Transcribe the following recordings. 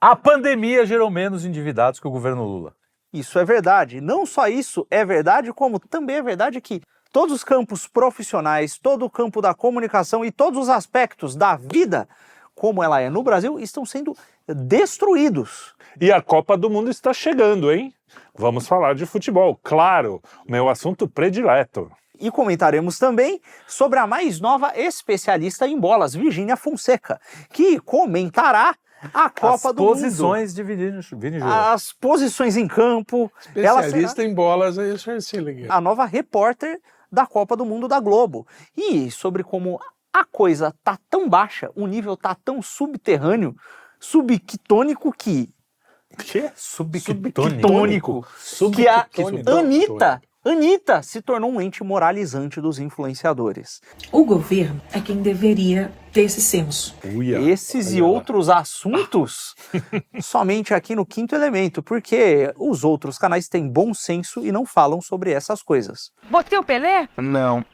A pandemia gerou menos endividados que o governo Lula. Isso é verdade. Não só isso é verdade, como também é verdade que todos os campos profissionais, todo o campo da comunicação e todos os aspectos da vida, como ela é no Brasil, estão sendo destruídos. E a Copa do Mundo está chegando, hein? Vamos falar de futebol, claro, meu assunto predileto. E comentaremos também sobre a mais nova especialista em bolas, Virgínia Fonseca, que comentará a Copa do Mundo. As posições de Vini Júnior. As posições em campo. Especialista em bolas aí, o Sr. Sillinger. A nova repórter da Copa do Mundo da Globo. E sobre como a coisa tá tão baixa, o nível tá tão subterrâneo, subquitônico que... Que? Subquitônico. Que a Anitta se tornou um ente moralizante dos influenciadores. O governo é quem deveria ter esse senso. Esses e outros assuntos somente aqui no Quinto Elemento, porque os outros canais têm bom senso e não falam sobre essas coisas. Você é o Pelé? Não,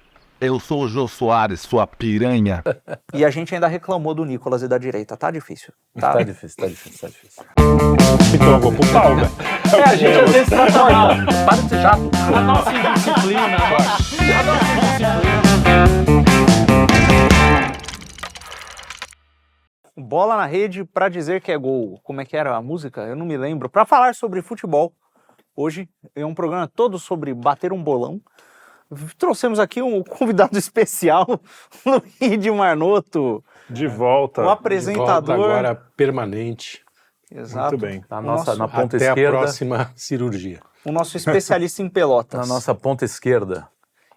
eu sou o Jô Soares, sua piranha. E a gente ainda reclamou do Nicolas e da direita, tá difícil. Tá difícil. Então eu vou pro pau, velho. A gente às vezes tá tornado. Para de ser chato. A nossa indisciplina. Bola na rede pra dizer que é gol. Como é que era a música? Eu não me lembro. Pra falar sobre futebol, hoje é um programa todo sobre bater um bolão. Trouxemos aqui um convidado especial, Luigi Marnoto. De volta. O apresentador. De volta agora permanente. Exato. Muito bem. Na ponta Até esquerda. a próxima cirurgia. O nosso especialista em pelotas. Na nossa ponta esquerda.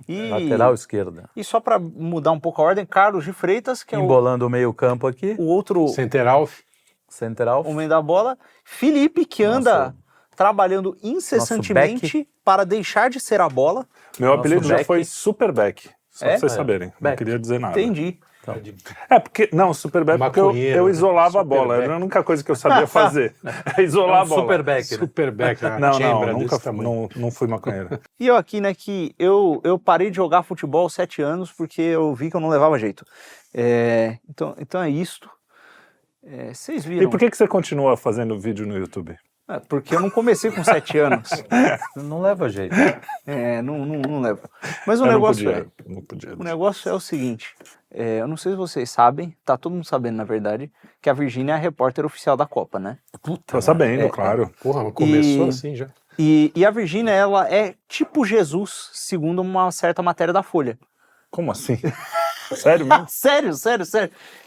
E, Lateral esquerda. e só para mudar um pouco a ordem, Carlos de Freitas, que é Embolando o meio campo aqui. o outro Centeralf. Central. homem da bola. Felipe, que anda trabalhando incessantemente para deixar de ser a bola. Meu apelido já back. foi Superback, só É? pra vocês saberem. Não Back. queria dizer nada. Entendi. É porque, não, Superback porque Maconheiro, eu isolava a Superback. bola, era a única coisa que eu sabia fazer. É isolar a bola. Superback, né? Superback, uma Não, chambra nunca desse tamanho. não fui maconheiro. E eu aqui, né, que eu parei de jogar futebol aos 7 anos porque eu vi que eu não levava jeito. Então é isto. Vocês viram? E por que você continua fazendo vídeo no YouTube? Porque eu não comecei com 7 anos. Não leva jeito. Não leva. Mas Eu não podia. o negócio é o seguinte. Eu não sei se vocês sabem, tá todo mundo sabendo, na verdade, que a Virgínia é a repórter oficial da Copa, né? Tô sabendo, claro. Porra, mas começou E- assim já. E a Virgínia, ela é tipo Jesus, segundo uma certa matéria da Folha. Como assim? Sério mesmo? Sério.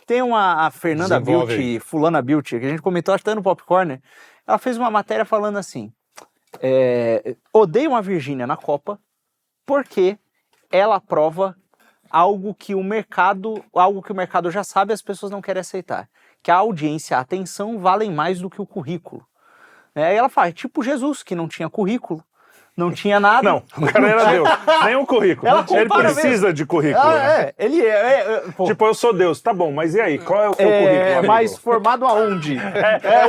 Tem a Fernanda Desenvolve Bildt, fulana Bildt, que a gente comentou até no Popcorn. Ela fez uma matéria falando assim, odeiam a Virgínia na Copa porque ela prova algo que o mercado já sabe e as pessoas não querem aceitar. Que a audiência e a atenção valem mais do que o currículo. Aí ela fala, tipo Jesus, que não tinha currículo, não tinha nada. Não, o cara era Deus. Nem um currículo. Ela Ele compara precisa de currículo. né? Ele pô, Tipo, eu sou Deus. Tá bom, mas e aí? Qual é o seu currículo, amigo? mas formado aonde? É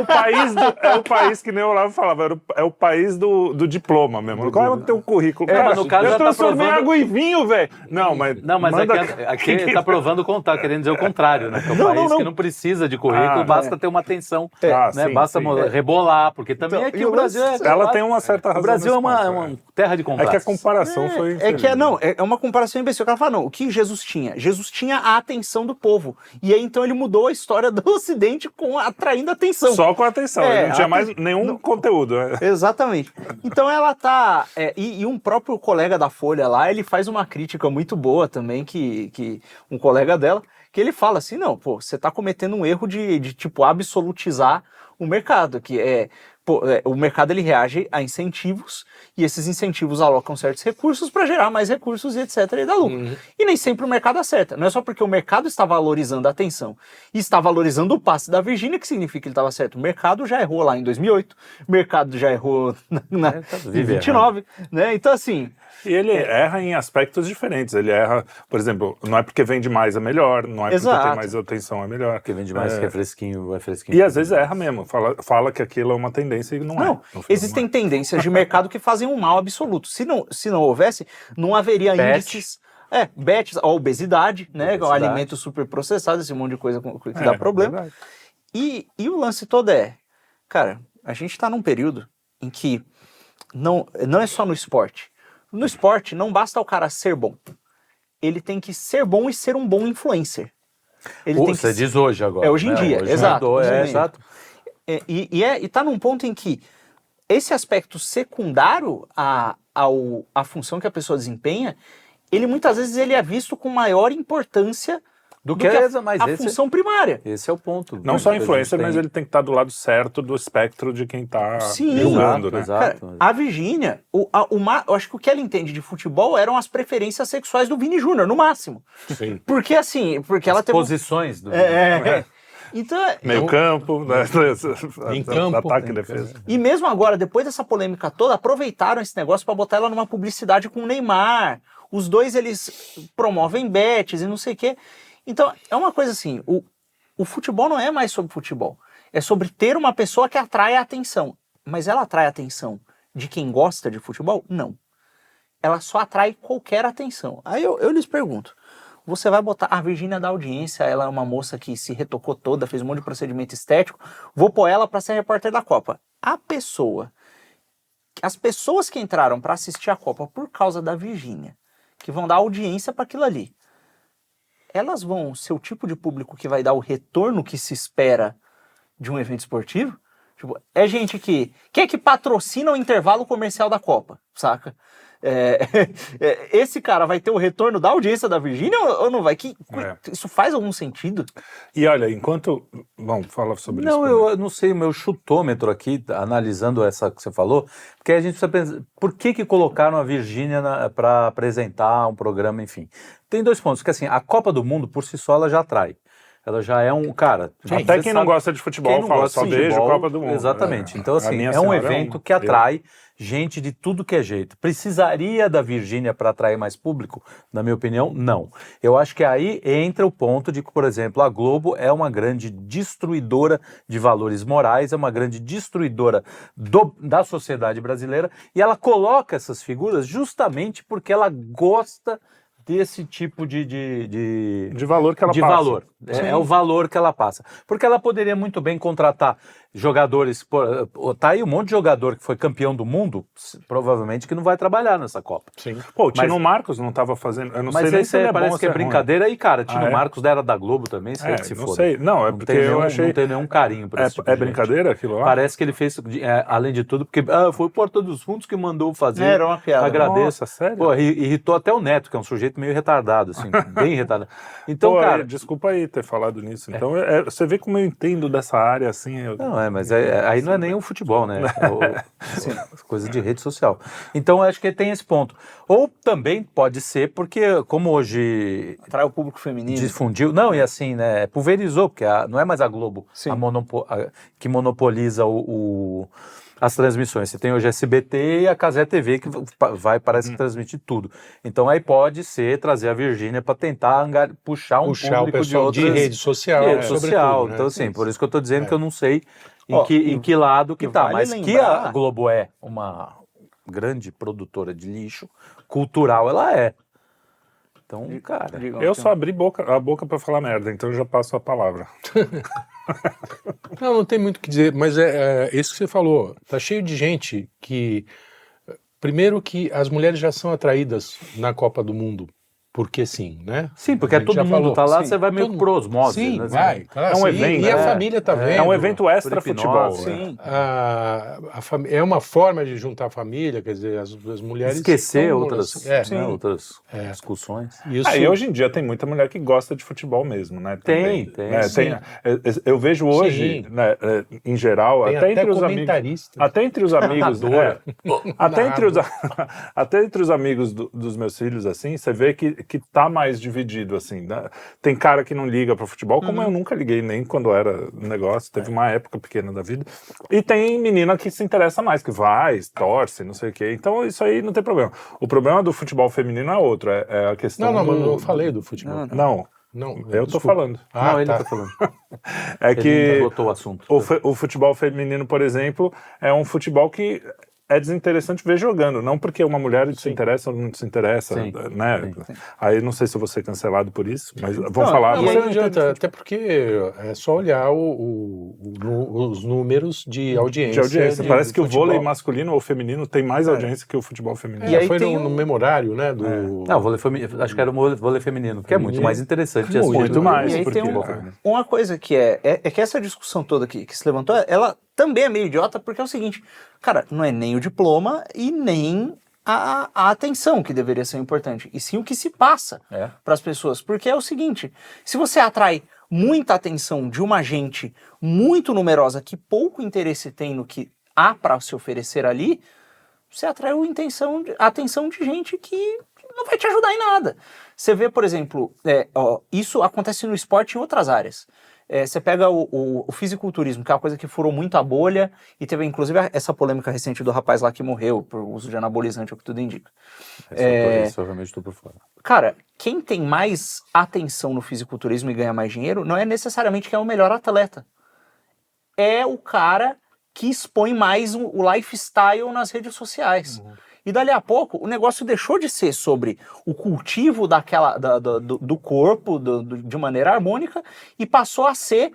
o país que nem o Olavo falava, é o país do diploma mesmo. Qual é o teu currículo? mas no caso eu já tá transformei provando- água em vinho, velho. Não, mas manda... aqui ele tá provando o contrário, querendo dizer o contrário, né? Que é um país que não precisa de currículo, basta ter uma atenção, né? sim, Basta sim. rebolar, porque também Então, aqui e o o Brasil lance- Ela tem uma certa razão. O Brasil é nesse ponto, uma terra de É contrastes. que a comparação foi... É uma comparação imbecil. Ela fala, não, o que Jesus tinha? Jesus tinha a atenção do povo. E aí, então, ele mudou a história do Ocidente atraindo atenção. Só com atenção, ele não tinha mais nenhum conteúdo. né? Exatamente. Então ela tá... e um próprio colega da Folha lá, ele faz uma crítica muito boa também, que um colega dela, que ele fala assim, não, pô, você tá cometendo um erro de tipo, absolutizar o mercado, o mercado ele reage a incentivos e esses incentivos alocam certos recursos para gerar mais recursos e etc. e dar lucro. E nem sempre o mercado acerta. Não é só porque o mercado está valorizando a atenção e está valorizando o passe da Virgínia que significa que ele estava certo. O mercado já errou lá em 2008, o mercado já errou em 29, né? Então assim... E ele erra em aspectos diferentes. Ele erra, por exemplo, não é porque vende mais é melhor, não é porque tem mais atenção é melhor. Porque vende mais refresquinho, é fresquinho. E às vezes erra mesmo, fala que aquilo é uma tendência e não é. Não, existem tendências de mercado que fazem um mal absoluto. Se não houvesse, não haveria índices... bets, a obesidade, né? Alimentos superprocessados, esse monte de coisa que dá problema. Verdade. E o lance todo Cara, a gente tá num período em que não é só no esporte. No esporte, não basta o cara ser bom. Ele tem que ser bom e ser um bom influencer. Ele tem que Você diz hoje agora. hoje em dia, Hoje exato. mudou, Hoje em dia. exato. E tá num ponto em que esse aspecto secundário à função que a pessoa desempenha, ele muitas vezes ele é visto com maior importância do que a função primária. Esse é o ponto. Não só influencer, mas ele tem que estar do lado certo do espectro de quem está julgando, né? Exato. Cara, a Virgínia, eu acho que o que ela entende de futebol eram as preferências sexuais do Vini Júnior, no máximo. Sim. Porque assim, porque ela As teve... posições do... Então, Meio campo, né? Em campo, ataque e defesa. e mesmo agora, depois dessa polêmica toda, aproveitaram esse negócio para botar ela numa publicidade com o Neymar. Os dois, eles promovem bets e não sei o quê. Então, é uma coisa assim, o futebol não é mais sobre futebol. É sobre ter uma pessoa que atrai a atenção. Mas ela atrai a atenção de quem gosta de futebol? Não. Ela só atrai qualquer atenção. Aí eu lhes pergunto, você vai botar a Virgínia da audiência, ela é uma moça que se retocou toda, fez um monte de procedimento estético, vou pôr ela para ser repórter da Copa. As pessoas que entraram para assistir a Copa por causa da Virgínia, que vão dar audiência para aquilo ali, elas vão ser o tipo de público que vai dar o retorno que se espera de um evento esportivo? Tipo, é gente que patrocina o intervalo comercial da Copa, saca? Esse cara vai ter o retorno da audiência da Virgínia ou não vai? Isso faz algum sentido? E olha, enquanto... Bom, fala sobre isso. Não, eu não sei o meu chutômetro aqui, analisando essa que você falou, porque a gente precisa pensar, por que colocaram a Virgínia para apresentar um programa, enfim. Tem dois pontos, que assim, a Copa do Mundo, por si só, ela já atrai. Ela já é um... Cara... Até quem não gosta de futebol fala, só vejo Copa do Mundo. Exatamente. Então, assim, é um evento que atrai gente de tudo que é jeito. Precisaria da Virgínia para atrair mais público? Na minha opinião, não. Eu acho que aí entra o ponto de que, por exemplo, a Globo é uma grande destruidora de valores morais, é uma grande destruidora da sociedade brasileira, e ela coloca essas figuras justamente porque ela gosta desse tipo de valor que ela passa. Valor. É o valor que ela passa. Porque ela poderia muito bem contratar jogadores... Tá aí um monte de jogador que foi campeão do mundo, provavelmente que não vai trabalhar nessa Copa. Sim. Pô, o Tino Marcos não estava fazendo... Eu não sei nem se ele parece que é brincadeira. Ruim. E, cara, Tino Marcos era da Globo também, sei que se não foda. sei. Não, é porque eu achei... Não tem nenhum carinho pra esse tipo de brincadeira aquilo lá? Parece que ele fez, além de tudo, porque foi o Porta dos Fundos que mandou fazer. Era uma piada. Agradeço. Nossa, sério? Pô, irritou até o Neto, que é um sujeito meio retardado, assim, bem retardado. Então, pô, cara... Desculpa aí ter falado nisso. Então, você vê como eu entendo dessa área, assim... Não, mas aí não é nem o futebol, né? Coisa de rede social. Então, eu acho que tem esse ponto. Ou também pode ser porque, como hoje... Atrai o público feminino. Difundiu. Não, e assim, né? Pulverizou, porque não é mais a Globo que monopoliza as transmissões. Você tem hoje a SBT e a Cazé TV que parece que transmite tudo. Então aí pode ser trazer a Virgínia para tentar puxar um público o pessoal de rede social. Né? Então assim, por isso que eu estou dizendo que eu não sei em que lado que tá. Mas que a Globo é uma grande produtora de lixo cultural, ela é. Então, cara... Eu só abri a boca para falar merda, então eu já passo a palavra. Não tem muito o que dizer, mas é isso que você falou. Tá cheio de gente que... Primeiro que as mulheres já são atraídas na Copa do Mundo, porque sim, né? Sim, porque todo mundo tá lá, você vai meio por osmose. Sim, né? vai. É um evento. E a família tá vendo. É um evento extra futebol. Sim. É uma forma de juntar a família, quer dizer, as mulheres... Esquecer outras discussões. E hoje em dia tem muita mulher que gosta de futebol mesmo, né? Tem. Eu vejo hoje, né, em geral, até entre os amigos... Até entre os amigos... Até entre os amigos dos meus filhos, assim, você vê que tá mais dividido, assim, né? Tem cara que não liga para futebol, como eu nunca liguei nem quando era negócio, teve uma época pequena da vida, e tem menina que se interessa mais, que vai, torce, não sei o quê, então isso aí não tem problema. O problema do futebol feminino é outro, é a questão mas eu não falei do futebol. Não, eu tô falando. Ele tá falando. É que botou o assunto. O futebol feminino, por exemplo, é um futebol que é desinteressante ver jogando, não porque uma mulher se interessa ou não se interessa, Sim. né? Sim. Aí não sei se eu vou ser cancelado por isso, mas vamos falar. Não, mas não adianta, até porque é só olhar os números de audiência. Parece que o futebol. vôlei masculino ou feminino tem mais audiência que o futebol feminino. E aí Foi tem no memorário, né? Não, o vôlei feminino, acho que era o vôlei feminino, que é muito mais interessante de assistir. Muito mais, E aí porque... tem uma coisa que é que essa discussão toda que se levantou, ela também é meio idiota, porque é o seguinte, cara, não é nem o diploma e nem a atenção que deveria ser importante, e sim o que se passa para as pessoas, porque é o seguinte, se você atrai muita atenção de uma gente muito numerosa que pouco interesse tem no que há para se oferecer ali, você atraiu a atenção de gente que não vai te ajudar em nada. Você vê, por exemplo, isso acontece no esporte e em outras áreas. Você pega o fisiculturismo, que é uma coisa que furou muito a bolha, e teve inclusive essa polêmica recente do rapaz lá que morreu por uso de anabolizante, o que tudo indica. Isso, obviamente, estou por fora. Cara, quem tem mais atenção no fisiculturismo e ganha mais dinheiro não é necessariamente quem é o melhor atleta. É o cara que expõe mais o lifestyle nas redes sociais. E dali a pouco, o negócio deixou de ser sobre o cultivo do corpo de maneira harmônica e passou a ser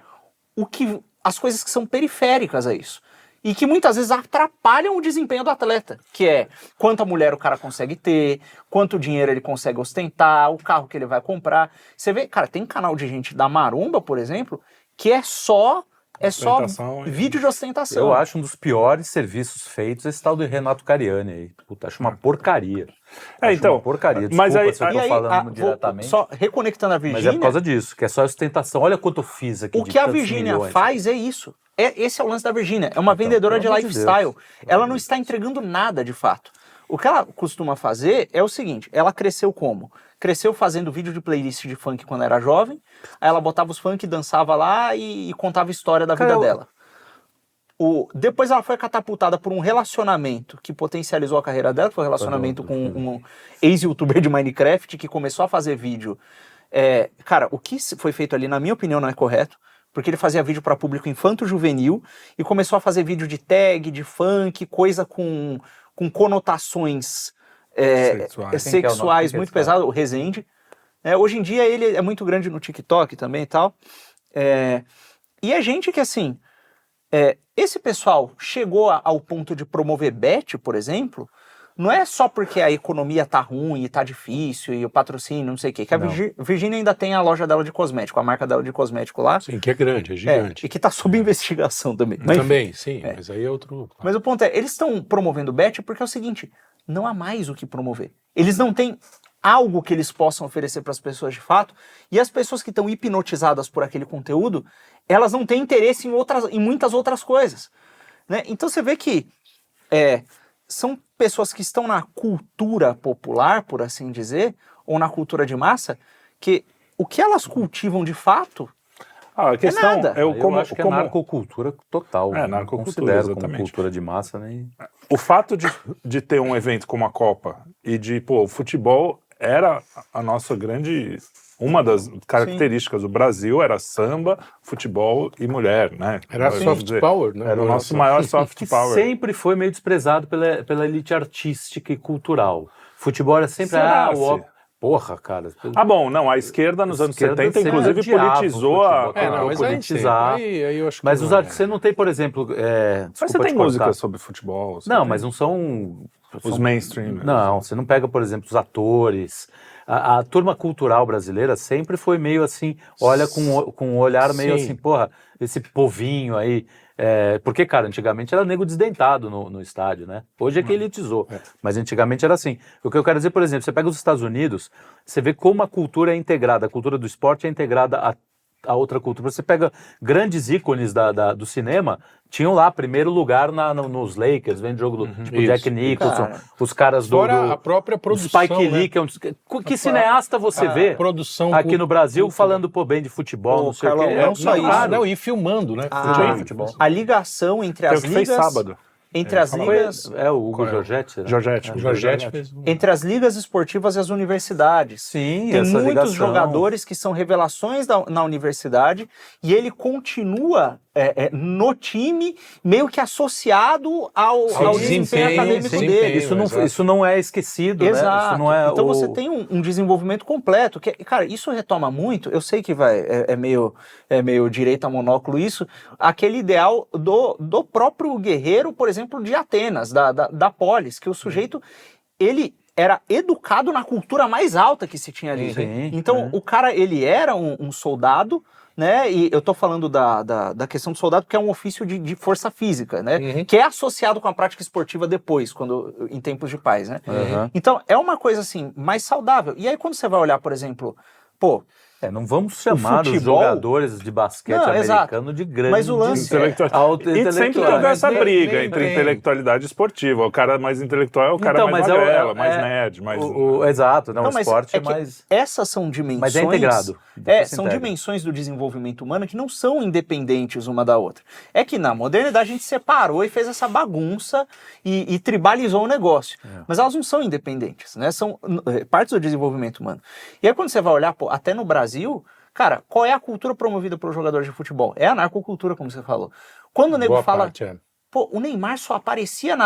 as coisas que são periféricas a isso. E que muitas vezes atrapalham o desempenho do atleta, que é quanta mulher o cara consegue ter, quanto dinheiro ele consegue ostentar, o carro que ele vai comprar. Você vê, cara, tem canal de gente da maromba, por exemplo, que é só vídeo de ostentação. Eu acho um dos piores serviços feitos esse tal do Renato Cariani aí. Puta, acho uma porcaria. Então, uma porcaria. Desculpa mas aí, se eu tô falando diretamente. Só reconectando a Virgínia... Mas é por causa disso, que é só ostentação. Olha quanto eu fiz aqui. O que a Virgínia faz é isso. Esse é o lance da Virgínia. É uma vendedora de lifestyle. Ela não está entregando nada de fato. O que ela costuma fazer é o seguinte, ela cresceu como? Cresceu fazendo vídeo de playlist de funk quando era jovem, aí ela botava os funk, dançava lá e contava a história da vida dela. Depois ela foi catapultada por um relacionamento que potencializou a carreira dela, que foi um relacionamento com um ex-youtuber de Minecraft que começou a fazer vídeo. Cara, o que foi feito ali, na minha opinião, não é correto, porque ele fazia vídeo para público infanto-juvenil e começou a fazer vídeo de tag, de funk, coisa com conotações sexuais muito pesadas, o Rezende. Hoje em dia ele é muito grande no TikTok também e tal. E é gente que, assim, esse pessoal chegou ao ponto de promover bet, por exemplo, não é só porque a economia tá ruim e tá difícil e o patrocínio, não sei o quê, que a Virgínia ainda tem a loja dela de cosmético, a marca dela de cosmético lá. Sim, que é grande, é gigante. E que tá sob investigação também. Mas, também, sim, mas aí é outro... Mas o ponto é, eles estão promovendo bet porque é o seguinte, não há mais o que promover. Eles não têm algo que eles possam oferecer para as pessoas de fato, e as pessoas que estão hipnotizadas por aquele conteúdo, elas não têm interesse em muitas outras coisas. Né? Então você vê que são pessoas que estão na cultura popular, por assim dizer, ou na cultura de massa, que o que elas cultivam de fato a questão é nada. Eu acho que é narcocultura total. Narcocultura, exatamente. Como cultura de massa, nem... O fato de ter um evento como a Copa e de, o futebol era a nossa grande... Uma das características do Brasil era samba, futebol e mulher, né? Era soft power, né? Era o nosso maior soft power. Sempre foi meio desprezado pela elite artística e cultural. Futebol era sempre... Porra, cara. Bom, não, a esquerda nos anos 70, inclusive, politizou politizar. Aí eu acho que mas os artistas, você não tem, por exemplo... mas você tem música sobre futebol? Não, mas não são... Os mainstream. Não, você não pega, por exemplo, os atores... A turma cultural brasileira sempre foi meio assim, olha com um olhar meio assim, porra, esse povinho aí. Porque, cara, antigamente era nego desdentado no estádio, né? Hoje é que elitizou, mas antigamente era assim. O que eu quero dizer, por exemplo, você pega os Estados Unidos, você vê como a cultura é integrada, a cultura do esporte é integrada a outra cultura. Você pega grandes ícones do cinema, tinham lá primeiro lugar nos Lakers, vendo jogo do tipo Jack Nicholson, os caras fora a própria produção, Spike Lee, que cineasta você vê aqui no Brasil falando bem de futebol, não sei o quê. Não só isso. Não, e filmando, né? Futebol. A ligação entre as ligas... fez sábado. Entre as ligas... o Hugo Giorgetti. Giorgetti fez... Entre as ligas esportivas e as universidades. Sim, tem essa muitos ligação. jogadores que são revelações na universidade e ele continua no time, meio que associado ao desempenho acadêmico dele. Isso não é esquecido, Exato. né? Isso não é então você tem um desenvolvimento completo. Cara, isso retoma muito, eu sei que é meio direita monóculo isso, aquele ideal do próprio guerreiro, por exemplo, de Atenas, da polis, que o sujeito, ele era educado na cultura mais alta que se tinha ali. Sim, então, o cara, ele era um soldado, né? E eu tô falando da questão do soldado porque é um ofício de força física, né? Que é associado com a prática esportiva depois, em tempos de paz, né? Então, é uma coisa assim, mais saudável. E aí, quando você vai olhar, por exemplo, não vamos chamar os jogadores de basquete americano de grandes mas o lance E sempre teve essa briga entre intelectualidade esportiva. O cara mais intelectual é o cara mais magrela, mais nerd. Exato, não, o esporte é mais... Essas são dimensões... Mas é integrado. São dimensões do desenvolvimento humano que não são independentes uma da outra. É que na modernidade a gente separou e fez essa bagunça e tribalizou o negócio. Mas elas não são independentes, né? São partes do desenvolvimento humano. E aí quando você vai olhar, até no Brasil, cara, qual é a cultura promovida pelos jogadores de futebol? É a narcocultura, como você falou. Quando o nego fala... o Neymar só aparecia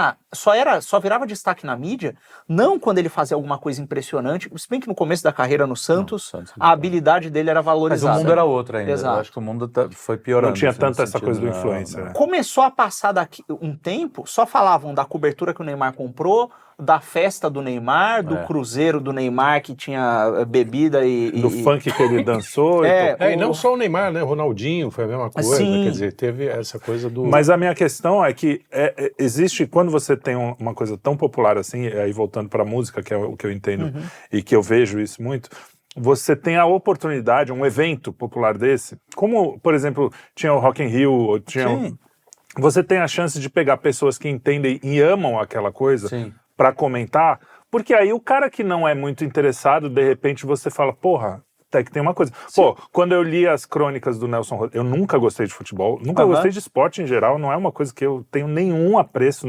só virava destaque na mídia, não quando ele fazia alguma coisa impressionante, se bem que no começo da carreira no Santos, a habilidade dele era valorizada. Mas o mundo era outro ainda. Exato. Eu acho que o mundo foi piorando. Não tinha tanta essa coisa do influencer. Começou a passar daqui um tempo, só falavam da cobertura que o Neymar comprou, da festa do Neymar, do cruzeiro do Neymar que tinha bebida do funk que ele dançou. E não só o Neymar, né? Ronaldinho foi a mesma coisa. Sim. Quer dizer, teve essa coisa do... Mas a minha questão é que existe, quando você tem uma coisa tão popular assim, aí voltando para a música, que é o que eu entendo e que eu vejo isso muito, você tem a oportunidade, um evento popular desse, como, por exemplo, tinha o Rock in Rio, você tem a chance de pegar pessoas que entendem e amam aquela coisa para comentar, porque aí o cara que não é muito interessado, de repente você fala, porra, até que tem uma coisa. Quando eu li as crônicas do Nelson Rodrigues, eu nunca gostei de futebol, nunca gostei de esporte em geral, não é uma coisa que eu tenho nenhum apreço,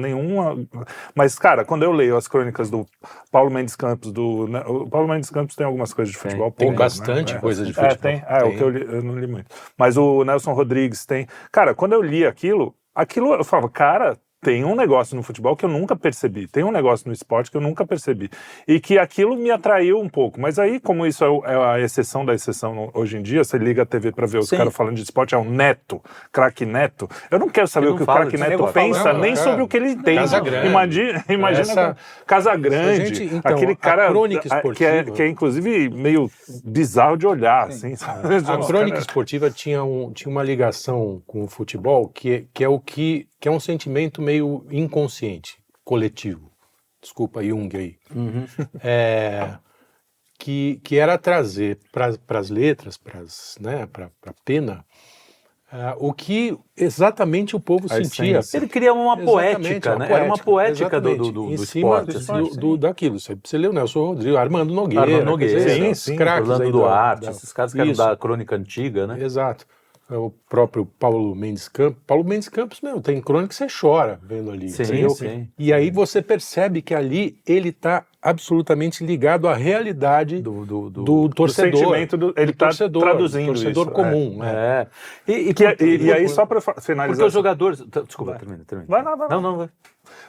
mas, cara, quando eu leio as crônicas do Paulo Mendes Campos, o Paulo Mendes Campos tem algumas coisas de futebol. Tem bastante coisa de futebol. Tem. O que eu li, eu não li muito. Mas o Nelson Rodrigues tem... Cara, quando eu li aquilo eu falava, cara... Tem um negócio no futebol que eu nunca percebi. Tem um negócio no esporte que eu nunca percebi. E que aquilo me atraiu um pouco. Mas aí, como isso é a exceção da exceção hoje em dia, você liga a TV pra ver os caras falando de esporte, é um Neto, craque Neto. Eu não quero saber o que o craque Neto pensa, nem sobre o que ele entende. Imagina Casagrande, então, aquele cara que é inclusive meio bizarro de olhar. Assim, a crônica esportiva tinha uma ligação com o futebol que é um sentimento meio inconsciente, coletivo. Desculpa, Jung aí. Que era trazer para as letras, para a pena, o que exatamente o povo sentia. Ele queria uma poética, né? Era uma poética do esporte. Daquilo. Você lê o Nelson Rodrigues, Armando Nogueira. Orlando Duarte, esses caras que eram da crônica antiga, né? Exato. O próprio Paulo Mendes Campos. Paulo Mendes Campos, tem crônica que você chora vendo ali. Sim. E aí você percebe que ali ele está absolutamente ligado à realidade do torcedor. Do sentimento ele está traduzindo isso. Torcedor comum. E aí, só para finalizar... Porque os jogadores... Desculpa, termina. Vai. Não, vai.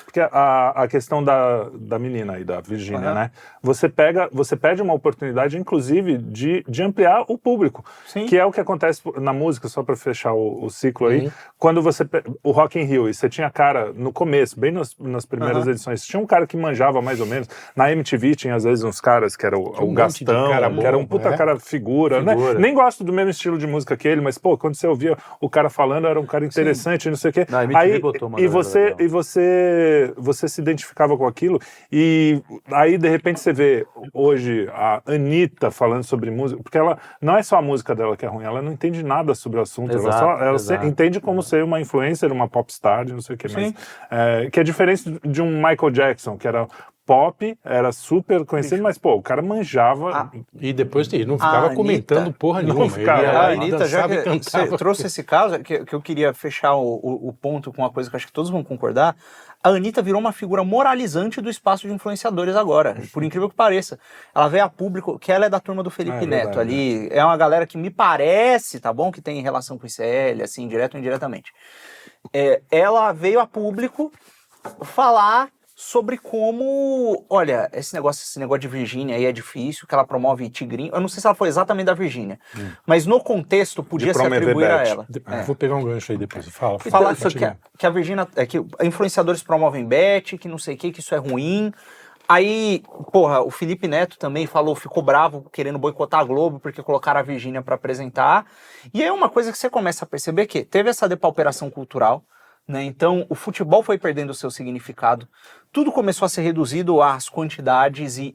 Porque a questão da menina aí, da Virgínia, né? Você perde uma oportunidade, inclusive, de ampliar o público. Sim. Que é o que acontece na música, só para fechar o ciclo aí. Quando o Rock in Rio, e você tinha cara, no começo, bem nas primeiras edições, tinha um cara que manjava mais ou menos. Na MTV tinha, às vezes, uns caras que era o Gastão, que era um puta cara figura. Né? Nem gosto do mesmo estilo de música que ele, mas, quando você ouvia o cara falando, era um cara interessante, não sei o quê. Na MTV botou uma você se identificava com aquilo, e aí de repente você vê hoje a Anitta falando sobre música, porque ela não é só a música dela que é ruim, ela não entende nada sobre o assunto, ela entende como ser uma influencer, uma popstar, não sei o que, mas que é diferente de um Michael Jackson, que era pop, era super conhecido, mas, pô, o cara manjava. E depois ele não ficava comentando porra nenhuma. A Anitta, já que você trouxe esse caso, que eu queria fechar o ponto com uma coisa que eu acho que todos vão concordar, a Anitta virou uma figura moralizante do espaço de influenciadores agora, por incrível que pareça. Ela veio a público, que ela é da turma do Felipe Neto ali, é uma galera que me parece, tá bom, que tem relação com o ICL, assim, direto ou indiretamente. Ela veio a público falar sobre como, olha, esse negócio de Virgínia aí é difícil, que ela promove tigrinho. Eu não sei se ela foi exatamente da Virgínia, mas no contexto podia se atribuir a ela. Vou pegar um gancho aí depois. Fala que a Virgínia, que influenciadores promovem bet, que não sei o que isso é ruim. Aí, porra, o Felipe Neto também ficou bravo querendo boicotar a Globo porque colocaram a Virgínia para apresentar. E aí é uma coisa que você começa a perceber que teve essa depauperação cultural, né? Então o futebol foi perdendo o seu significado, tudo começou a ser reduzido às quantidades e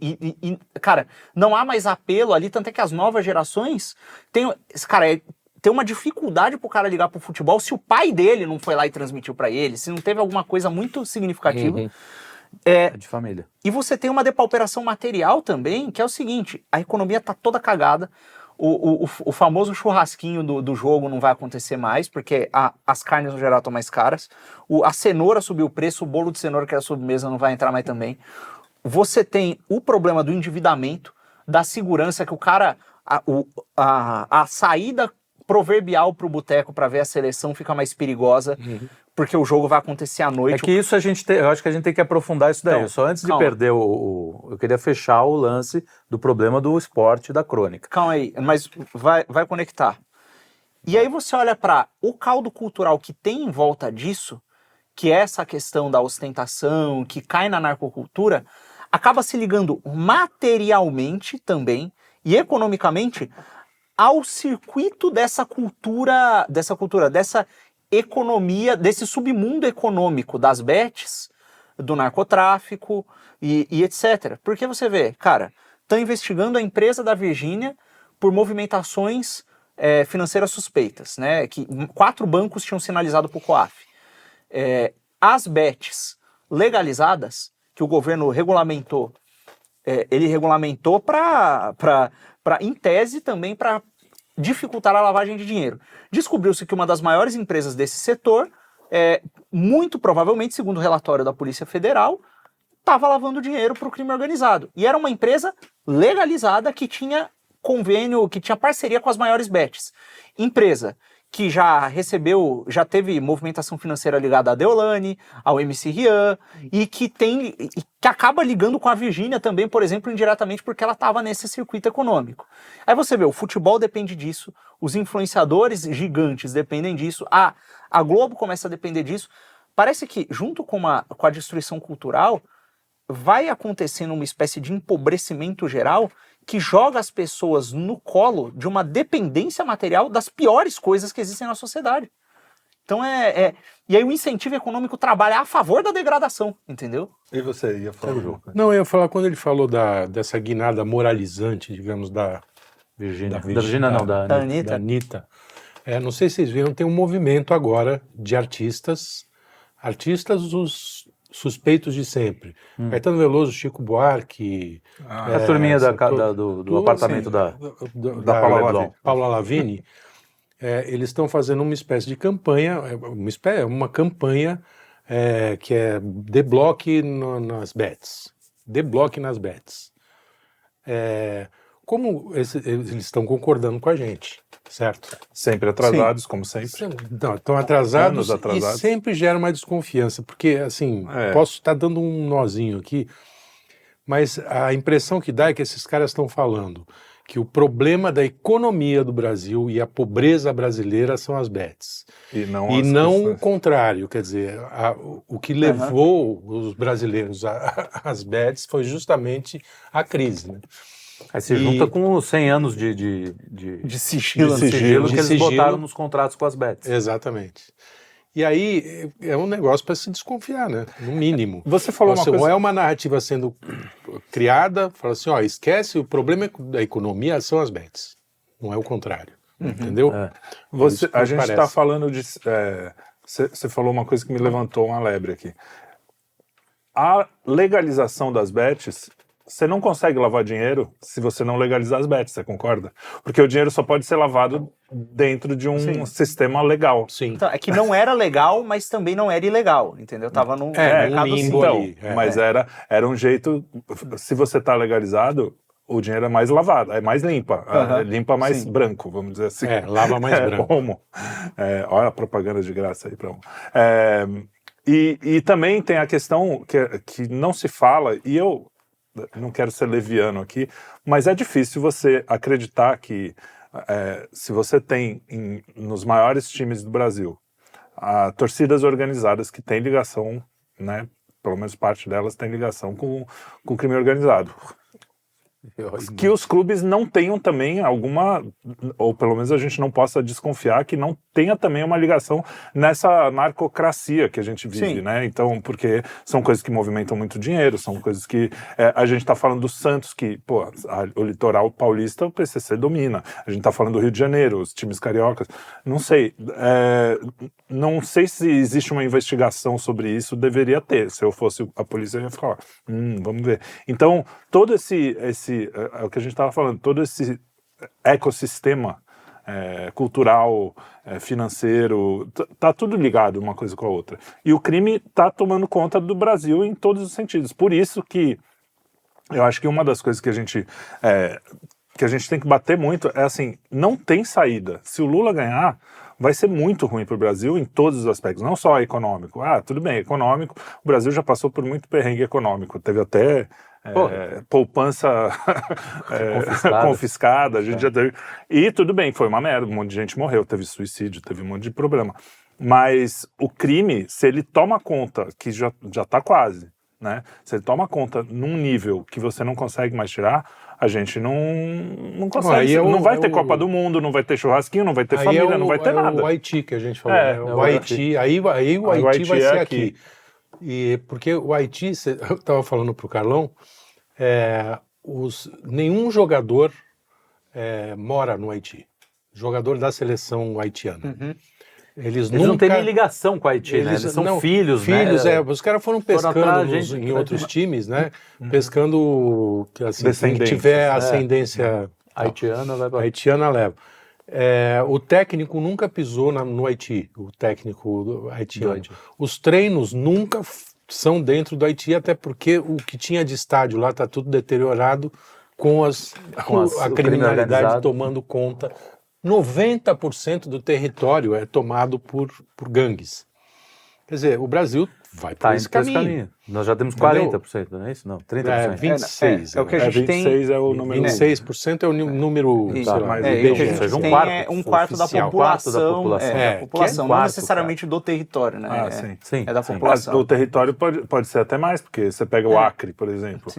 cara, não há mais apelo ali, tanto é que as novas gerações tem uma dificuldade pro cara ligar pro futebol se o pai dele não foi lá e transmitiu para ele, se não teve alguma coisa muito significativa. De família. E você tem uma depauperação material também, que é o seguinte, a economia tá toda cagada, o famoso churrasquinho do jogo não vai acontecer mais, porque as carnes no geral estão mais caras, a cenoura subiu o preço, o bolo de cenoura que era sobremesa não vai entrar mais também. Você tem o problema do endividamento, da segurança, que o cara, a saída proverbial pro boteco para ver a seleção fica mais perigosa, porque o jogo vai acontecer à noite. É que isso eu acho que a gente tem que aprofundar isso daí. Então, só antes de perder eu queria fechar o lance do problema do esporte da crônica. Calma aí, mas vai conectar. E aí você olha para o caldo cultural que tem em volta disso, que é essa questão da ostentação, que cai na narcocultura, acaba se ligando materialmente também e economicamente ao circuito dessa economia, desse submundo econômico das bets, do narcotráfico e etc. Porque você vê, cara, estão investigando a empresa da Virgínia por movimentações financeiras suspeitas, né? Que 4 bancos tinham sinalizado para o COAF. As bets legalizadas, que o governo regulamentou, ele regulamentou em tese também para dificultar a lavagem de dinheiro. Descobriu-se que uma das maiores empresas desse setor, muito provavelmente, segundo o relatório da Polícia Federal, estava lavando dinheiro para o crime organizado. E era uma empresa legalizada que tinha convênio, que tinha parceria com as maiores bets. Empresa que já teve movimentação financeira ligada à Deolane, ao MC Rian, e que acaba ligando com a Virgínia também, por exemplo, indiretamente, porque ela estava nesse circuito econômico. Aí você vê, o futebol depende disso, os influenciadores gigantes dependem disso, a Globo começa a depender disso. Parece que, junto com a destruição cultural, vai acontecendo uma espécie de empobrecimento geral que joga as pessoas no colo de uma dependência material das piores coisas que existem na sociedade. Então E aí o incentivo econômico trabalha a favor da degradação, entendeu? E você ia falar? Não, eu ia falar quando ele falou dessa guinada moralizante, digamos, da Virgínia. Da Anitta. Não sei se vocês viram, tem um movimento agora de artistas os suspeitos de sempre. Caetano Veloso, Chico Buarque... a turminha do apartamento assim, da Paula Lavigne. Eles estão fazendo uma espécie de campanha, uma campanha que é debloque nas bets. Debloque nas bets. Como eles estão concordando com a gente, certo? Sempre atrasados, sim, como sempre. Não, estão atrasados e sempre gera uma desconfiança, porque, assim, posso estar dando um nozinho aqui, mas a impressão que dá é que esses caras estão falando que o problema da economia do Brasil e a pobreza brasileira são as bets. E não o contrário, quer dizer, o que levou os brasileiros às bets foi justamente a crise, né? Aí se junta com os 100 anos de sigilo que eles botaram nos contratos com as bets. Exatamente. E aí é um negócio para se desconfiar, né? No mínimo. Você falou uma coisa... é uma narrativa sendo criada, fala assim, esquece, o problema da economia são as bets, não é o contrário, entendeu? A gente está falando de... Você falou uma coisa que me levantou uma lebre aqui. a legalização das bets, você não consegue lavar dinheiro se você não legalizar as bets, você concorda? Porque o dinheiro só pode ser lavado dentro de um sistema legal. Sim. Então, é que não era legal, mas também não era ilegal, entendeu? Tava num mercado limbo assim. ali. Mas era um jeito, se você tá legalizado, o dinheiro é mais lavado, é mais limpa, limpa mais branco, vamos dizer assim. Lava mais branco. Homo. Olha a propaganda de graça aí para Homo. E também tem a questão que não se fala, e eu não quero ser leviano aqui, mas é difícil você acreditar que se você tem nos maiores times do Brasil torcidas organizadas que têm ligação, né, pelo menos parte delas tem ligação com o crime organizado. Que os clubes não tenham também alguma, ou pelo menos a gente não possa desconfiar que não tenha também uma ligação nessa narcocracia que a gente vive, né? Então, porque são coisas que movimentam muito dinheiro, são coisas que a gente tá falando do Santos, que, pô, o litoral paulista o PCC domina. A gente tá falando do Rio de Janeiro, os times cariocas. Não sei. Não sei se existe uma investigação sobre isso, deveria ter. Se eu fosse a polícia, eu ia falar, vamos ver. Então, todo esse é o que a gente estava falando, todo esse ecossistema cultural, financeiro, tá tudo ligado uma coisa com a outra. E o crime tá tomando conta do Brasil em todos os sentidos. Por isso que eu acho que uma das coisas que a gente tem que bater muito é assim, não tem saída. Se o Lula ganhar, vai ser muito ruim para o Brasil em todos os aspectos, não só econômico. Tudo bem, econômico, o Brasil já passou por muito perrengue econômico, teve até poupança confiscada, a gente já teve. E tudo bem, foi uma merda, um monte de gente morreu, teve suicídio, teve um monte de problema. Mas o crime, se ele toma conta, que já está quase, né? Se ele toma conta num nível que você não consegue mais tirar, a gente não consegue. Não vai ter Copa do Mundo, não vai ter churrasquinho, não vai ter família, não vai ter nada. O Haiti que a gente falou. O Haiti, aí o Haiti vai ser aqui. E porque o Haiti, eu estava falando para o Carlão, nenhum jogador mora no Haiti. Jogador da seleção haitiana. Eles não têm nem ligação com o Haiti, né? Eles são filhos, né? Os caras foram pescando em outros times, né? Pescando, assim, quem tiver ascendência haitiana leva. O técnico nunca pisou no Haiti, o técnico haitiano. Os treinos nunca são dentro do Haiti, até porque o que tinha de estádio lá está tudo deteriorado com a criminalidade tomando conta. 90% do território é tomado por gangues. Quer dizer, o Brasil vai por esse caminho. Nós já temos 40%, não é isso? Não, 30%. 26%. É o que a gente tem. 26% é o número. 26% é o número, sei lá, seja um quarto da população. Não necessariamente do território, né? Sim. É da população. O território pode ser até mais, porque você pega o Acre, por exemplo.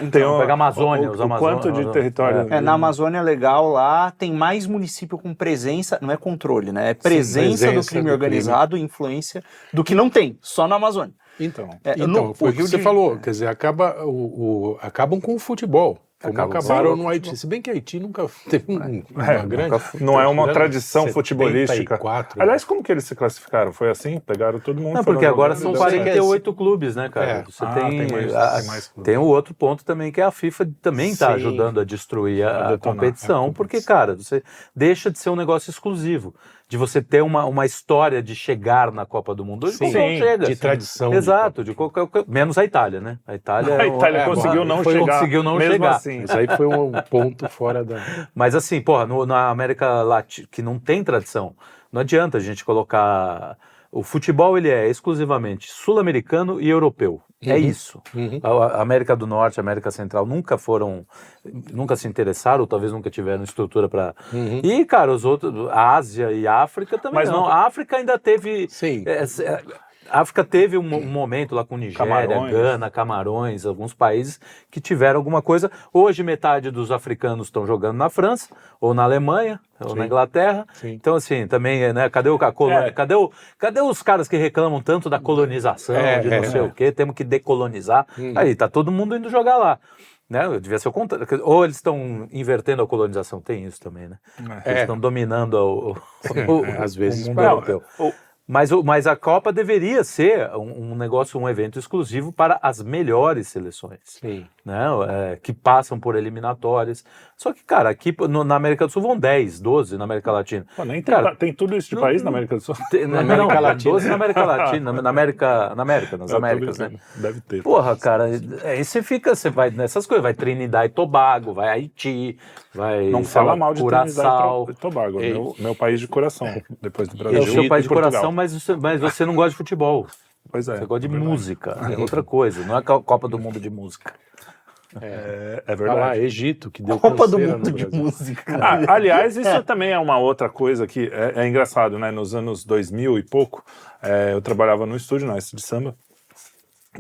Então, pega a Amazônia, os Amazônia. Quanto de território? Na Amazônia legal lá, tem mais município com presença, não é controle, né? É presença do crime organizado e influência do que não tem, só na Amazônia. Então foi o que você falou, quer dizer, acabam com o futebol, como acabaram no Haiti. Se bem que Haiti nunca teve uma grande... Não é uma tradição futebolística. 74, Aliás, como que eles se classificaram? Foi assim? Pegaram todo mundo? Não, porque agora são 48 clubes, né, cara? Você tem o outro ponto também, que é a FIFA também está ajudando a destruir a competição, porque, cara, você deixa de ser um negócio exclusivo. De você ter uma história de chegar na Copa do Mundo. Hoje chega. De tradição. Exato, menos a Itália, né? A Itália conseguiu não chegar. Assim. Isso aí foi um ponto fora da... Mas assim, na América Latina, que não tem tradição, não adianta a gente colocar... O futebol, ele é exclusivamente sul-americano e europeu. É isso. A América do Norte, a América Central nunca se interessaram, ou talvez nunca tiveram estrutura para... E, cara, os outros, a Ásia e a África também não. A África ainda teve... Sim. A África teve um momento lá com Nigéria, Gana, Camarões, alguns países que tiveram alguma coisa. Hoje metade dos africanos estão jogando na França, ou na Alemanha, ou na Inglaterra. Sim. Então, assim, também, né, cadê os caras que reclamam tanto da colonização, de não sei o quê, temos que decolonizar. Aí, tá todo mundo indo jogar lá. Né? Devia ser o contrário. Ou eles estão invertendo a colonização, tem isso também, né? Eles estão dominando às vezes, o mundo europeu. Mas a Copa deveria ser um negócio, um evento exclusivo para as melhores seleções. Sim. Né? Que passam por eliminatórias. Só que, cara, aqui na América do Sul vão 10, 12 na América Latina. Pô, nem cara, tem tudo isso de país na América do Sul? Na América Latina. 12 na América Latina, nas Américas, né? Deve ter. Porra, cara, aí você vai nessas coisas, vai Trinidad e Tobago, vai Haiti, vai, não fala mal de Curaçao. Trinidad e Tobago, meu país de coração, depois do Brasil. É o seu país de coração, mas você não gosta de futebol. Pois é. Você gosta de música, é outra coisa, não é a Copa do Mundo de música. É verdade. Ah, Egito, que deu Copa do canseira Mundo no de Brasil. música. Aliás, isso também é uma outra coisa que é engraçado, né? Nos anos 2000 e pouco, eu trabalhava no estúdio, na de samba,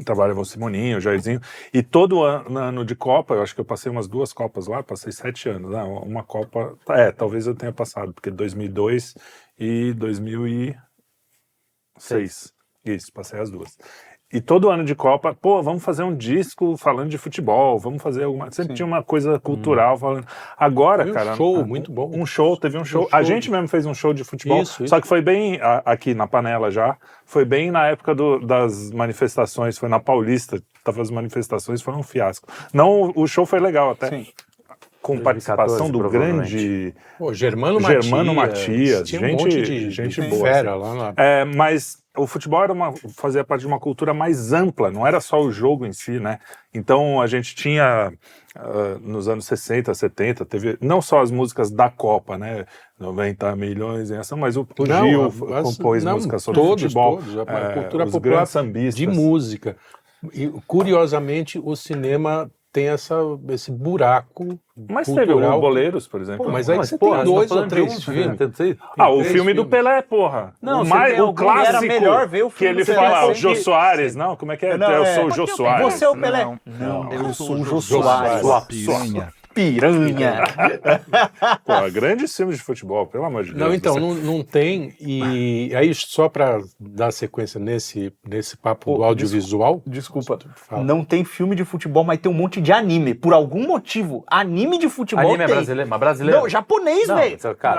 trabalhava o Simoninho, o Jairzinho, e todo ano de Copa, eu acho que eu passei umas 2 Copas lá, passei 7 anos, né? Uma Copa, talvez eu tenha passado, porque 2002 e 2006, isso, passei as 2. E todo ano de Copa, pô, vamos fazer um disco falando de futebol, vamos fazer alguma... Sempre tinha uma coisa cultural falando... Agora, Teve cara... Um show muito bom. Teve um show. A gente mesmo fez um show de futebol, só que foi bem, aqui na Panela já, foi bem na época das manifestações, foi na Paulista, tava as manifestações, foi um fiasco. Não, o show foi legal até. Sim. Com participação do grande... Pô, Germano Matias, tinha um monte de gente boa. Fera assim. lá. Mas o futebol fazia parte de uma cultura mais ampla, não era só o jogo em si, né? Então a gente tinha, nos anos 60, 70, teve não só as músicas da Copa, né? 90 milhões em ação, mas o Gil compôs músicas sobre futebol. A cultura os popular grandes sambistas. de música. E, curiosamente, o cinema tem esse buraco mas cultural. Teve o Boleiros, por exemplo. Pô, mas aí você tem 2 ou 3 filmes. O filme do Pelé, porra. Não, o clássico era melhor ver o filme que ele fala, o Jô Soares. Não, como é que é? Eu sou o Jô Soares. Você é o Pelé. Não, eu sou o Jô Soares. Sua piranha. Piranha. Pô, grandes filmes de futebol, pelo amor de Deus. Não, então, não tem. E aí, só para dar sequência nesse papo do audiovisual... Desculpa. Não tem filme de futebol, mas tem um monte de anime. Por algum motivo, anime de futebol anime tem. É brasileiro, mas brasileiro? Não, japonês, velho.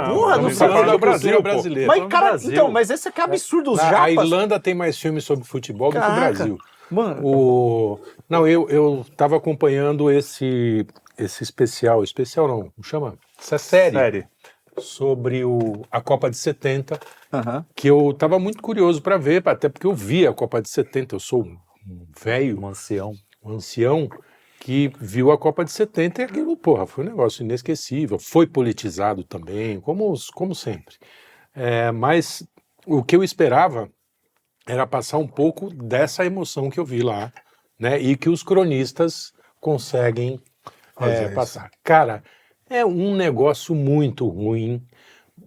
Porra, não sei. Do Brasil, brasileiro. Mas, cara, então, mas esse aqui é absurdo. Os japas... A Irlanda tem mais filmes sobre futebol do que o Brasil. Mano. Não, eu tava acompanhando esse especial não, chama? Essa série. Sobre a Copa de 70, que eu tava muito curioso para ver, até porque eu vi a Copa de 70, eu sou um velho, um ancião que viu a Copa de 70 e aquilo, porra, foi um negócio inesquecível, foi politizado também, como sempre. Mas o que eu esperava era passar um pouco dessa emoção que eu vi lá, né, e que os cronistas conseguem passar. Cara, é um negócio muito ruim,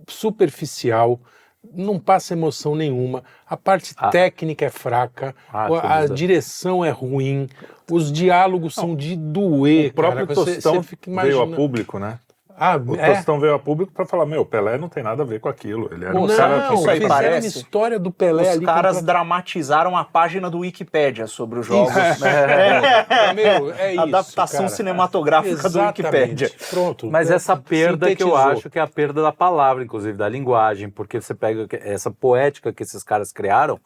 superficial, não passa emoção nenhuma, a parte técnica é fraca, a direção é ruim, os diálogos são de doer. O próprio Tostão veio a público, né? Tostão veio a público para falar, Pelé não tem nada a ver com aquilo. Ele era um cara que fizeram uma história do Pelé os ali. Os caras dramatizaram a página do Wikipédia sobre os jogos. É isso, adaptação cinematográfica do Wikipédia. Pronto. Mas essa perda que eu acho que é a perda da palavra, inclusive, da linguagem, porque você pega essa poética que esses caras criaram,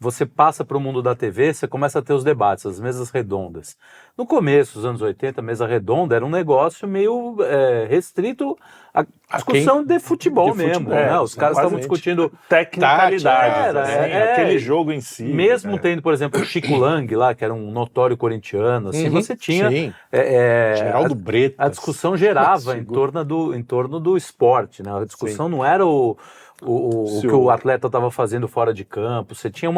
você passa para o mundo da TV, você começa a ter os debates, as mesas redondas. No começo dos anos 80, a mesa redonda era um negócio meio restrito à discussão de futebol mesmo. Né? Os caras estavam discutindo tecnicalidade, aquele jogo em si. Mesmo tendo, por exemplo, o Chico Lang lá, que era um notório corintiano, assim, você tinha... Geraldo Bretas. A discussão gerava em torno do esporte, né? A discussão não era o que o atleta estava fazendo fora de campo. Você tinha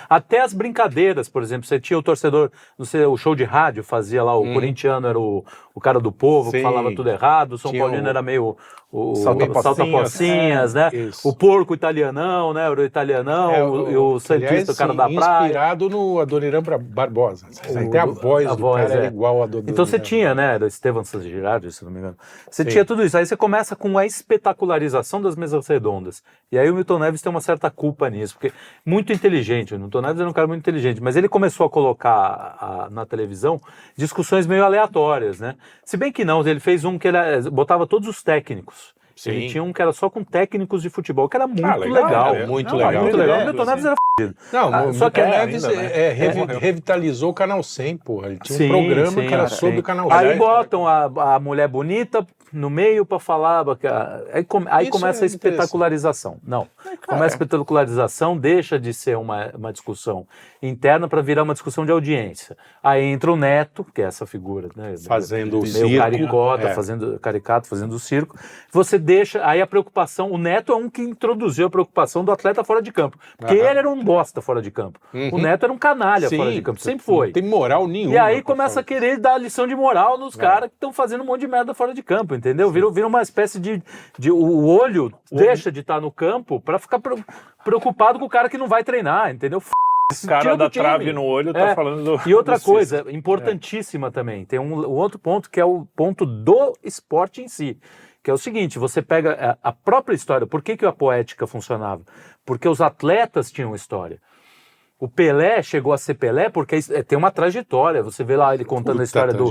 até as brincadeiras, por exemplo, você tinha o torcedor, não sei, o show de rádio fazia lá, o corintiano era o cara do povo, que falava tudo errado, o São Paulino era meio o salta-pocinhas, né? Isso. O porco italianão, né? O italianão, e o santista, o cara da praia. Inspirado no Adoniran Barbosa. Até a voz do cara era igual a do Então você tinha, né? Era Estevam Santos Girardi, se não me engano. Você tinha tudo isso. Aí você começa com a espetacularização das mesas redondas. E aí o Milton Neves tem uma certa culpa nisso, porque muito inteligente. O Milton Neves era um cara muito inteligente, mas ele começou a colocar na televisão discussões meio aleatórias, né? Se bem que não, ele fez um que ele botava todos os técnicos. Sim. Ele tinha um que era só com técnicos de futebol, que era muito legal. Muito legal. Muito legal. O Milton Neves era f***. Não, só que Neves revitalizou o Canal 100, porra. Ele tinha um programa que era sobre o Canal 100. Aí botam a mulher bonita no meio para falar. Aí começa a espetacularização. Não. Começa a espetacularização, deixa de ser uma discussão interna para virar uma discussão de audiência. Aí entra o Neto, que é essa figura, né? Fazendo o circo. Caricato, fazendo o circo. Você deixa. Aí a preocupação. O Neto é um que introduziu a preocupação do atleta fora de campo. Porque ele era um bosta fora de campo. O Neto era um canalha fora de campo. Sempre foi. Não tem moral nenhuma. E aí começa a querer dar lição de moral nos caras que estão fazendo um monte de merda fora de campo, entendeu? Vira uma espécie de o olho deixa de estar no campo para ficar preocupado com o cara que não vai treinar, entendeu? O cara da trave no olho tá falando do... E outra coisa importantíssima também, tem um outro ponto que é o ponto do esporte em si, que é o seguinte, você pega a própria história, por que a poética funcionava? Porque os atletas tinham história. O Pelé chegou a ser Pelé porque tem uma trajetória. Você vê lá ele contando a história do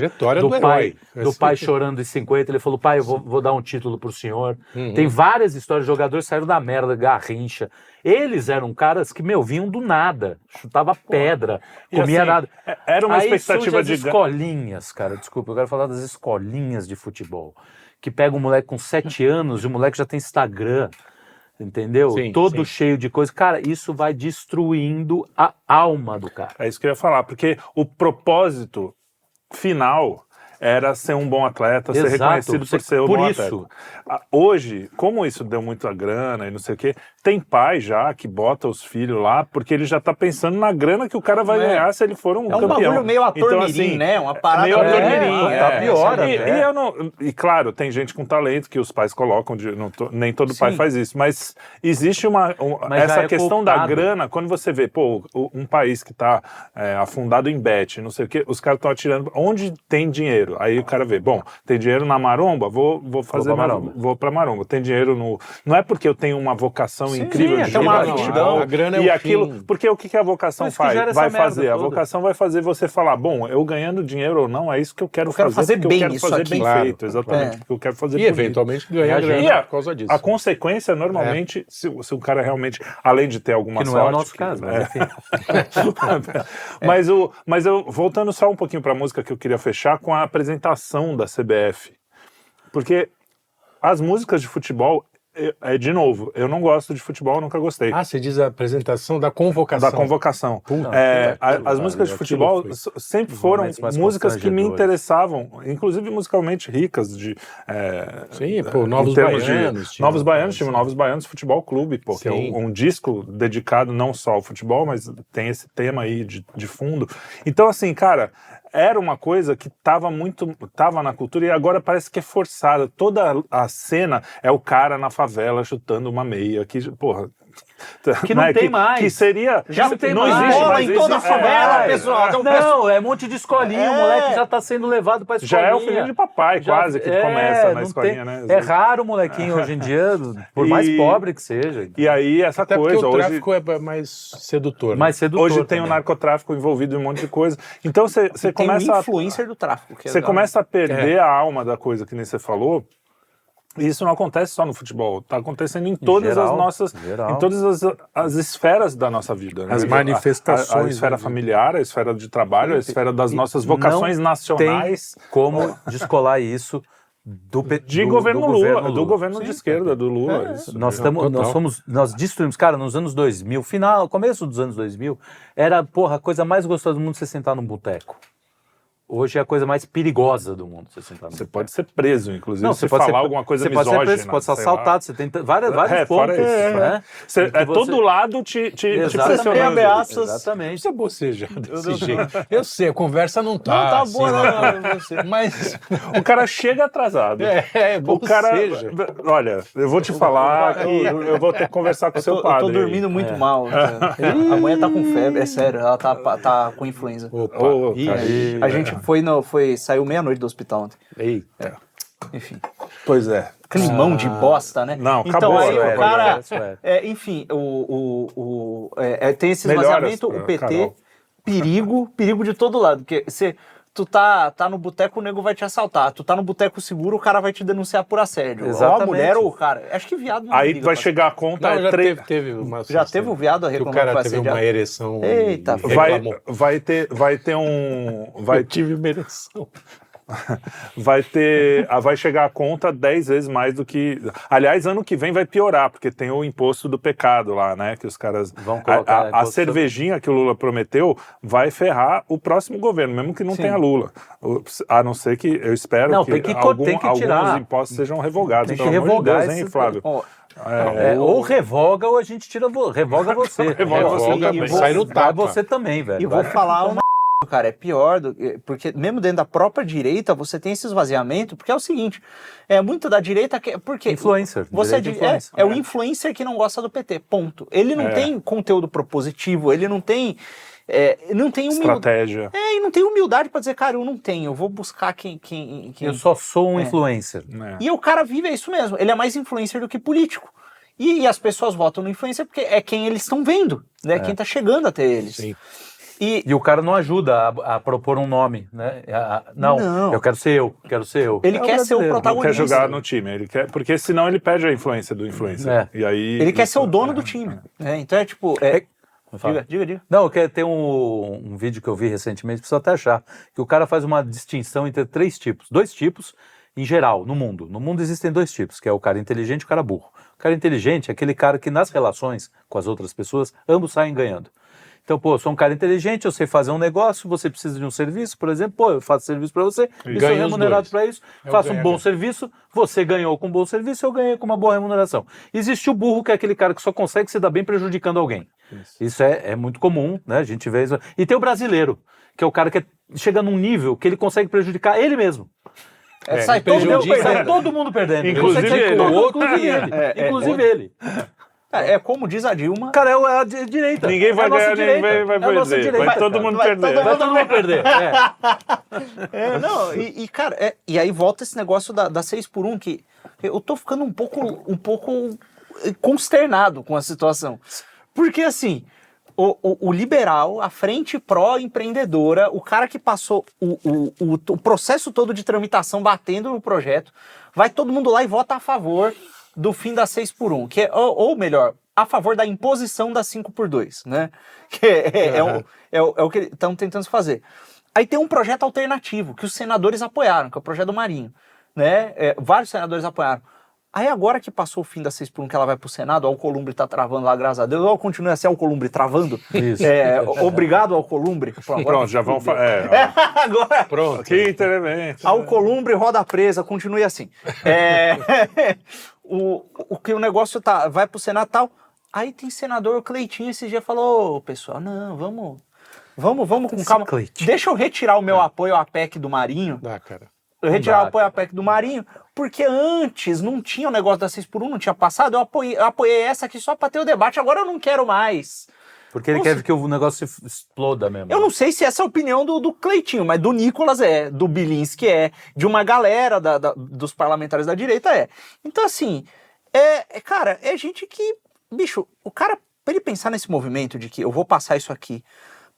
pai chorando em 50. Ele falou, pai, eu vou dar um título pro senhor. Tem várias histórias. Jogadores saíram da merda, Garrincha. Eles eram caras que, vinham do nada. Chutava pedra, comia nada. Era uma expectativa de escolinhas, cara. Desculpa, eu quero falar das escolinhas de futebol. Que pega um moleque com 7 anos e o moleque já tem Instagram. Entendeu? Todo cheio de coisa. Cara, isso vai destruindo a alma do cara. É isso que eu ia falar, porque o propósito final era ser um bom atleta, ser reconhecido por ser um bom atleta. Hoje, como isso deu muita grana e não sei o quê, tem pai já que bota os filhos lá porque ele já tá pensando na grana que o cara vai ganhar se ele for um campeão. É um bagulho meio ator mirim, né? Uma parada meio ator mirim. Tá pior, e claro, tem gente com talento que os pais colocam, nem todo pai faz isso, mas existe essa questão da grana, quando você vê, um país que tá afundado em bet, não sei o quê, os caras estão atirando onde tem dinheiro. Aí o cara vê, tem dinheiro na maromba, vou pra maromba. Tem dinheiro no... Não é porque eu tenho uma vocação incrível de uma aptidão. A grana é e o aquilo, fim. porque o que a vocação vai fazer? A vocação vai fazer você falar, eu ganhando dinheiro ou não, é isso que eu quero fazer bem, eu quero fazer bem feito, exatamente, porque eu quero fazer e eventualmente ganhar grana por causa disso. A consequência, normalmente, se o cara realmente, além de ter alguma sorte... Que não é o nosso caso, mas enfim. Mas eu, voltando só um pouquinho pra música que eu queria fechar com a apresentação da CBF. Porque as músicas de futebol, de novo, eu não gosto de futebol, eu nunca gostei. Você diz a apresentação da convocação. Da convocação. As músicas de futebol sempre foram músicas que me interessavam, inclusive musicalmente ricas. Novos Baianos. Novos Baianos, tinha Novos Baianos Futebol Clube, que é um disco dedicado não só ao futebol, mas tem esse tema aí de fundo. Então, assim, cara... Era uma coisa que tava na cultura e agora parece que é forçada. Toda a cena é o cara na favela chutando uma meia. Que não tem mais. Que seria... Já não tem mais. Existe bola em toda a favela, pessoal. Não, é um monte de escolinha. O moleque já tá sendo levado pra escolinha. Já é o filho de papai, quase, que começa na escolinha, né? É raro o molequinho hoje em dia, por mais pobre que seja. E aí, essa Até coisa... Porque o tráfico é mais sedutor. Hoje tem o narcotráfico envolvido em um monte de coisa. Então, você começa... Tem um influencer do tráfico. Você começa a perder a alma da coisa, que nem você falou. E isso não acontece só no futebol, está acontecendo em todas em todas as esferas da nossa vida. Né? As manifestações. A esfera familiar, a esfera de trabalho, a esfera das nossas vocações nacionais. Tem como descolar isso do governo Lula. Do governo de esquerda, do Lula. Nós destruímos, cara, nos anos 2000, começo dos anos 2000, era, a coisa mais gostosa do mundo você sentar num boteco. Hoje é a coisa mais perigosa do mundo. Você pode ser preso, inclusive, se falar alguma coisa misógina. Você pode ser assaltado, você tem vários pontos. Né? Todo lado te pressionando. Tem ameaças. Exatamente. Você boceja desse jeito. Eu sei, a conversa não tá. Não tá assim, boa, não. Mas o cara chega atrasado. Olha, eu vou te falar que eu vou ter que conversar com o seu padre. Eu tô dormindo muito mal. A mulher tá com febre, é sério, ela tá com influenza. A gente saiu meia-noite do hospital ontem. Eita. Enfim. Pois é. Climão de bosta, né? Não, então acabou. Aí o cara... enfim, tem esse esvaziamento, o PT, perigo de todo lado. Porque tu tá no boteco, o nego vai te assaltar. Tu tá no boteco seguro, o cara vai te denunciar por assédio. Exatamente. Ou a mulher ou o cara. Acho que viado não aí vai chegar a conta... Não, teve uma já teve o viado a reclamar que o cara teve uma ereção. Eita, vai ter um... Eu tive uma ereção. Vai chegar a conta 10 vezes mais do que... Aliás, ano que vem vai piorar, porque tem o imposto do pecado lá, né? Que os caras vão colocar... A cervejinha que o Lula prometeu vai ferrar o próximo governo, mesmo que não tenha Lula. A não ser que, eu espero que alguns impostos sejam revogados. Tem que revogar, Deus, hein, Flávio? Ou revoga ou a gente tira... Revoga você. Revoga você também. Sai no tapa. Você também, velho. E vou falar uma... Cara, é pior, porque mesmo dentro da própria direita você tem esse esvaziamento, porque é o seguinte, muito da direita, porque influencer. Você é o influencer que não gosta do PT, ponto. Ele não tem conteúdo propositivo, ele não tem estratégia. E não tem humildade pra dizer, cara, eu não tenho, eu vou buscar quem... Eu só sou um influencer. E o cara vive isso mesmo, ele é mais influencer do que político. E as pessoas votam no influencer porque é quem eles estão vendo, né? Quem tá chegando até eles. Sim. E o cara não ajuda a propor um nome, né? Não, eu quero ser eu. Ele quer ser o protagonista. Não quer jogar no time, ele quer, porque senão ele perde a influência do influencer. E aí, ele quer ser o dono do time. Então é tipo... Diga. Não, tem um vídeo que eu vi recentemente, preciso até achar, que o cara faz uma distinção entre dois tipos, em geral, no mundo. No mundo existem dois tipos, que é o cara inteligente e o cara burro. O cara inteligente é aquele cara que nas relações com as outras pessoas, ambos saem ganhando. Então, eu sou um cara inteligente, eu sei fazer um negócio, você precisa de um serviço, por exemplo, eu faço serviço para você, e sou remunerado para isso, faço um bom serviço, você ganhou com um bom serviço, eu ganhei com uma boa remuneração. Existe o burro, que é aquele cara que só consegue se dar bem prejudicando alguém. Isso é muito comum, né? A gente vê isso. E tem o brasileiro, que é o cara que chega num nível que ele consegue prejudicar ele mesmo. Sai todo mundo perdendo. Inclusive ele. É como diz a Dilma. Cara, é a direita. Ninguém vai ganhar, ninguém vai perder. Vai todo mundo perder. Vai todo mundo perder. Cara, e aí volta esse negócio da 6x1, que eu tô ficando um pouco consternado com a situação. Porque assim, o liberal, a frente pró-empreendedora, o cara que passou o processo todo de tramitação batendo no projeto, vai todo mundo lá e vota a favor do fim da 6x1, que é, ou melhor, a favor da imposição da 5x2, né? Que é o que estão tentando fazer. Aí tem um projeto alternativo, que os senadores apoiaram, que é o projeto do Marinho, né? Vários senadores apoiaram. Aí agora que passou o fim da 6x1, que ela vai pro Senado, o Alcolumbre tá travando lá, graças a Deus, ou continua a ser o Alcolumbre travando. Isso. Obrigado, Alcolumbre. Pronto, já vão falar. Agora. Pronto. Que intervento. Alcolumbre, roda presa, continue assim. O negócio vai pro Senado e tal. Aí tem senador, o Cleitinho, esse dia falou, pessoal, não, vamos com calma. Deixa eu retirar o meu apoio à PEC do Marinho. Cara. Eu retirar o apoio à PEC do Marinho, porque antes não tinha o negócio da 6x1, não tinha passado, eu apoiei essa aqui só para ter o debate, agora eu não quero mais. Porque ele quer que o negócio exploda mesmo. Eu não sei se essa é a opinião do Cleitinho, mas do Nicolas do Bilinski de uma galera dos parlamentares da direita Então assim, cara, é gente que, bicho, o cara, pra ele pensar nesse movimento de que eu vou passar isso aqui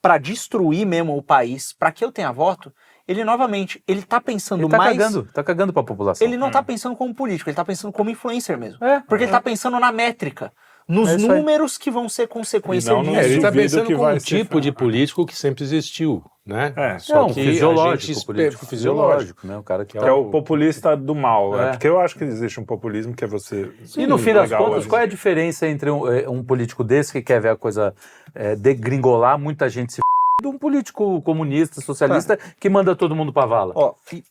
para destruir mesmo o país, para que eu tenha voto, ele novamente, ele tá pensando mais... Tá cagando pra população. Ele não tá pensando como político, ele tá pensando como influencer mesmo. Porque ele tá pensando na métrica, nos números que vão ser consequência disso. Ele tá pensando como um tipo de político que sempre existiu, né? Só que fisiológico, né? O cara que é o populista do mal. Porque eu acho que existe um populismo que é você... E no fim das contas, qual é a diferença entre um político desse que quer ver a coisa degringolar, muita gente se de um político comunista, socialista, que manda todo mundo pra vala?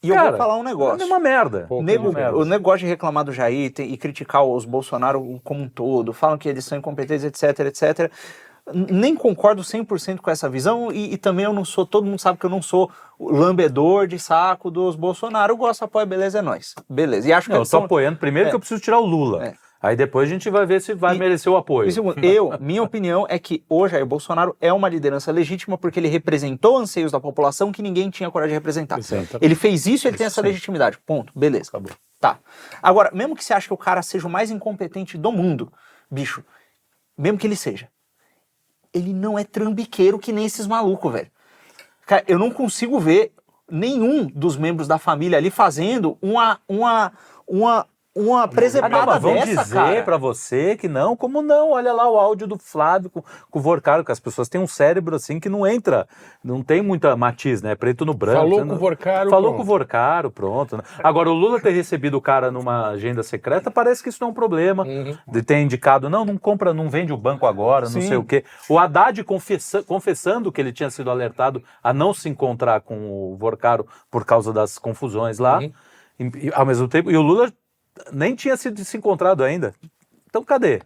Eu vou falar um negócio. É uma merda. O negócio de reclamar do Jair e criticar os Bolsonaro como um todo, falam que eles são incompetentes, etc. Nem concordo 100% com essa visão e também eu não sou, todo mundo sabe que eu não sou lambedor de saco dos Bolsonaro. Eu gosto, apoio, beleza, é nóis. Beleza. E acho que eu tô apoiando primeiro que eu preciso tirar o Lula. Aí depois a gente vai ver se vai merecer o apoio. Minha opinião é que o Jair Bolsonaro é uma liderança legítima porque ele representou anseios da população que ninguém tinha coragem de representar. Ele fez isso e ele tem essa legitimidade. Ponto. Beleza. Acabou. Tá. Agora, mesmo que você ache que o cara seja o mais incompetente do mundo, bicho, mesmo que ele seja, ele não é trambiqueiro que nem esses malucos, velho. Cara, eu não consigo ver nenhum dos membros da família ali fazendo uma presepada vão dessa, dizer pra você que não, como não? Olha lá o áudio do Flávio com o Vorcaro, que as pessoas têm um cérebro assim que não entra, não tem muita matiz, né? Preto no branco. Falou com o Vorcaro, Falou com o Vorcaro, pronto. Né? Agora, o Lula ter recebido o cara numa agenda secreta, parece que isso não é um problema. De ter indicado, não compra, não vende o banco agora, não sei o quê. O Haddad confessando que ele tinha sido alertado a não se encontrar com o Vorcaro por causa das confusões lá. E, ao mesmo tempo, e o Lula nem tinha se encontrado ainda. Então, cadê?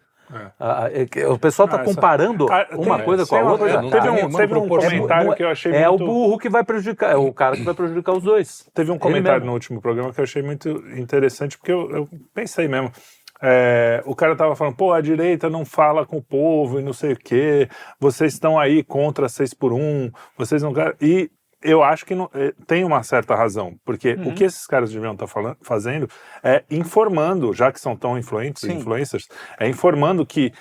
O pessoal está comparando uma coisa com a outra. Teve um comentário que eu achei muito... o burro que vai prejudicar, é o cara que vai prejudicar os dois. Teve um comentário no último programa que eu achei muito interessante, porque eu pensei mesmo. O cara tava falando, a direita não fala com o povo e não sei o quê, vocês estão aí contra 6x1, vocês não querem... E eu acho que tem uma certa razão, porque o que esses caras deviam estar fazendo é informando, já que são tão influencers, é informando que,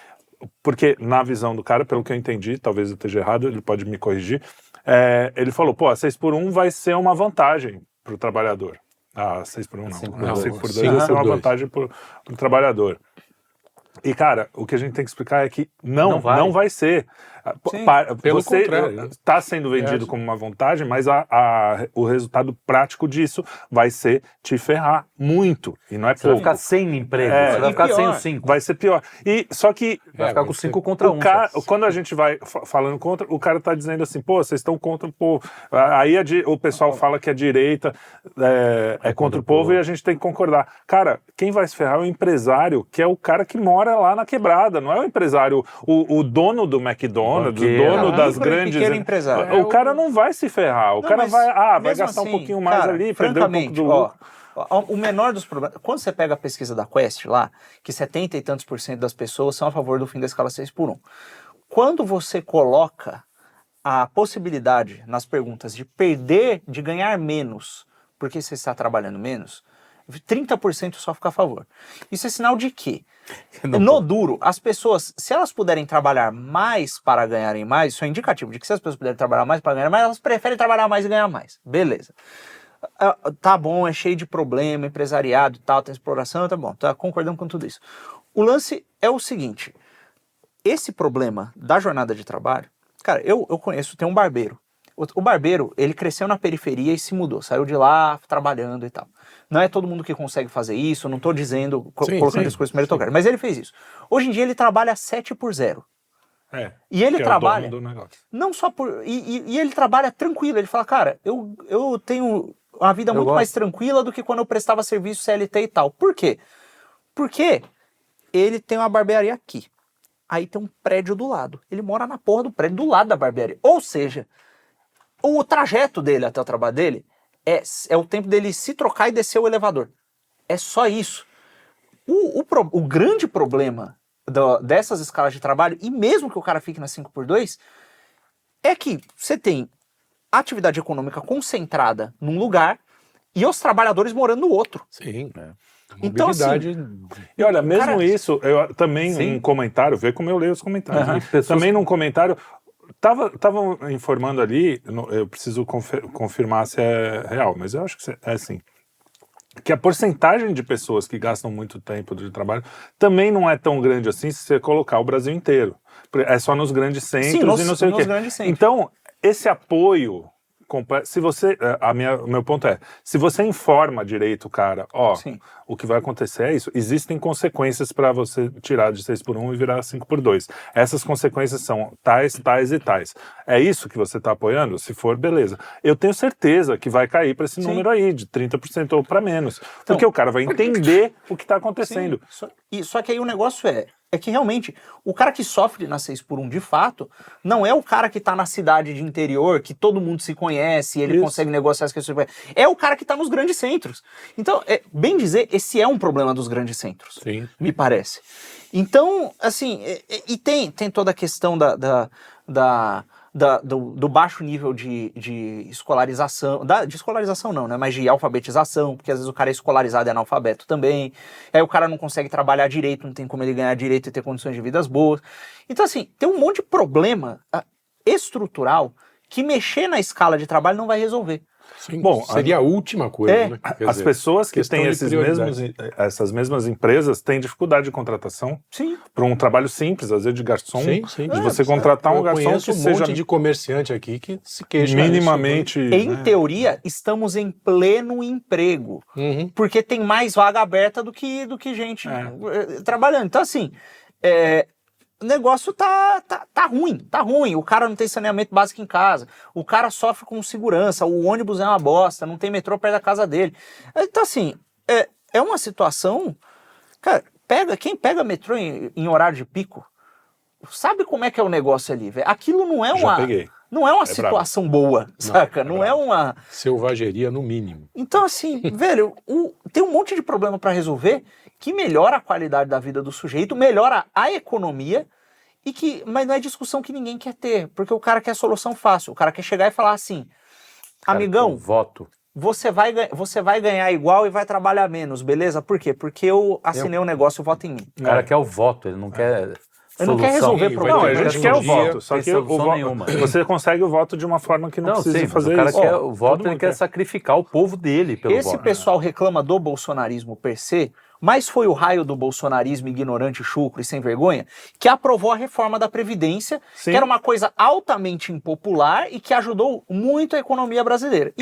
porque na visão do cara, pelo que eu entendi, talvez eu esteja errado, ele pode me corrigir, ele falou, a 6x1 vai ser uma vantagem para o trabalhador. 6x1 não, 5x2 vai ser uma vantagem para o trabalhador. E, cara, o que a gente tem que explicar é que não vai ser. Pelo você contrário. está sendo vendido como uma vantagem, mas o resultado prático disso vai ser te ferrar muito. E não é pouco. Você vai ficar sem emprego, você vai ficar sem os 5. Vai ser pior. Só que... Vai ficar com 5 contra 1. Quando a gente vai falando contra, o cara tá dizendo assim, vocês estão contra o povo. Aí o pessoal fala que a direita é contra o povo e a gente tem que concordar. Cara, quem vai se ferrar é o empresário, que é o cara que mora lá na quebrada, não é o empresário, o dono do McDonald's, o dono das grandes... O cara não vai se ferrar, o cara vai gastar um pouquinho mais ali, perder um pouco do lucro. O menor dos problemas... Quando você pega a pesquisa da Quest lá, que 70 e tantos % das pessoas são a favor do fim da escala 6x1. Quando você coloca a possibilidade nas perguntas de ganhar menos porque você está trabalhando menos, 30% só fica a favor. Isso é sinal de que, no duro, as pessoas, se elas puderem trabalhar mais para ganharem mais, isso é indicativo de que se as pessoas puderem trabalhar mais para ganhar mais, elas preferem trabalhar mais e ganhar mais. Beleza. Tá bom, é cheio de problema, empresariado e tal, tem exploração, tá bom, tá concordando com tudo isso. O lance é o seguinte, esse problema da jornada de trabalho, cara, eu conheço, tem um barbeiro. O barbeiro, ele cresceu na periferia e se mudou, saiu de lá trabalhando e tal. Não é todo mundo que consegue fazer isso, não estou dizendo, colocando as coisas meritocráticas, mas ele fez isso. Hoje em dia ele trabalha 7x0. E ele trabalha, não só por... E ele trabalha tranquilo, ele fala, cara, eu tenho uma vida muito mais tranquila do que quando eu prestava serviço CLT e tal. Por quê? Porque ele tem uma barbearia aqui. Aí tem um prédio do lado. Ele mora na porra do prédio do lado da barbearia. Ou seja, o trajeto dele até o trabalho dele é o tempo dele se trocar e descer o elevador. É só isso. O grande problema dessas escalas de trabalho, e mesmo que o cara fique na 5x2, é que você tem atividade econômica concentrada num lugar e os trabalhadores morando no outro. Sim, Então, assim, e olha, mesmo isso, eu também um comentário, vê como eu leio os comentários. Também num comentário, estavam informando ali, eu preciso confirmar se é real, mas eu acho que é assim, que a porcentagem de pessoas que gastam muito tempo de trabalho também não é tão grande assim se você colocar o Brasil inteiro. É só nos grandes centros e não sei o quê. Então, esse apoio... Se você, meu ponto é, se você informa direito, cara, o que vai acontecer é isso, existem consequências para você tirar de 6x1 e virar 5x2. Essas consequências são tais, tais e tais. É isso que você está apoiando? Se for, beleza. Eu tenho certeza que vai cair para esse número aí, de 30% ou para menos. Então, porque o cara vai entender o que está acontecendo. Só que aí o negócio é que realmente o cara que sofre na 6x1 de fato não é o cara que tá na cidade de interior, que todo mundo se conhece e ele consegue negociar as questões. É o cara que tá nos grandes centros. Então, bem dizer, esse é um problema dos grandes centros, me parece. Então, assim, e tem toda a questão do baixo nível de escolarização, de escolarização não, né, mas de alfabetização, porque às vezes o cara é escolarizado e analfabeto também, aí o cara não consegue trabalhar direito, não tem como ele ganhar direito e ter condições de vidas boas. Então, assim, tem um monte de problema estrutural que mexer na escala de trabalho não vai resolver. Sim, bom, seria a última coisa, né? As pessoas que têm essas mesmas empresas têm dificuldade de contratação para um trabalho simples, às vezes de garçom, de você contratar um garçom que seja... monte de comerciante aqui que se queixa minimamente... Em teoria, estamos em pleno emprego, porque tem mais vaga aberta do que gente trabalhando. Então, assim, o negócio tá ruim. O cara não tem saneamento básico em casa, o cara sofre com segurança, o ônibus é uma bosta, não tem metrô perto da casa dele. Então, assim, é uma situação... Cara, quem pega metrô em horário de pico, sabe como é que é o negócio ali, velho? Aquilo não é uma situação boa, saca? Não é uma... Selvageria no mínimo. Então, assim, velho, tem um monte de problema para resolver que melhora a qualidade da vida do sujeito, melhora a economia, mas não é discussão que ninguém quer ter, porque o cara quer solução fácil. O cara quer chegar e falar assim, amigão, voto. Você vai ganhar igual e vai trabalhar menos, beleza? Por quê? Porque eu assinei um negócio e voto em mim. O cara quer o voto, ele não quer... Ele não quer resolver problema. Não, a gente quer o voto, só que você consegue o voto de uma forma que não precisa fazer isso. O cara quer o voto, ele quer sacrificar o povo dele pelo voto. Esse pessoal reclama do bolsonarismo per se, mas foi o raio do bolsonarismo ignorante, chucro e sem vergonha que aprovou a reforma da Previdência, que era uma coisa altamente impopular e que ajudou muito a economia brasileira.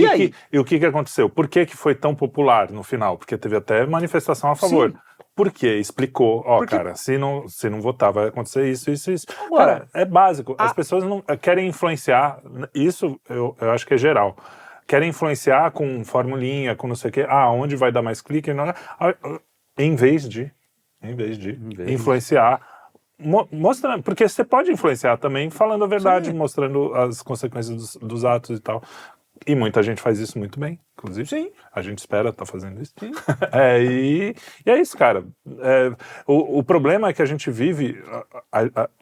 E o que aconteceu? Por que foi tão popular no final? Porque teve até manifestação a favor. Sim. Por quê? Explicou, cara, se não votar vai acontecer isso. Agora, cara, é básico. As pessoas não querem influenciar, isso eu acho que é geral. Querem influenciar com formulinha, com não sei o quê, onde vai dar mais clique, em vez de influenciar, mostrando, porque você pode influenciar também falando a verdade, mostrando as consequências dos atos e tal. E muita gente faz isso muito bem, inclusive. A gente espera estar fazendo isso. E é isso, cara. O problema é que a gente vive,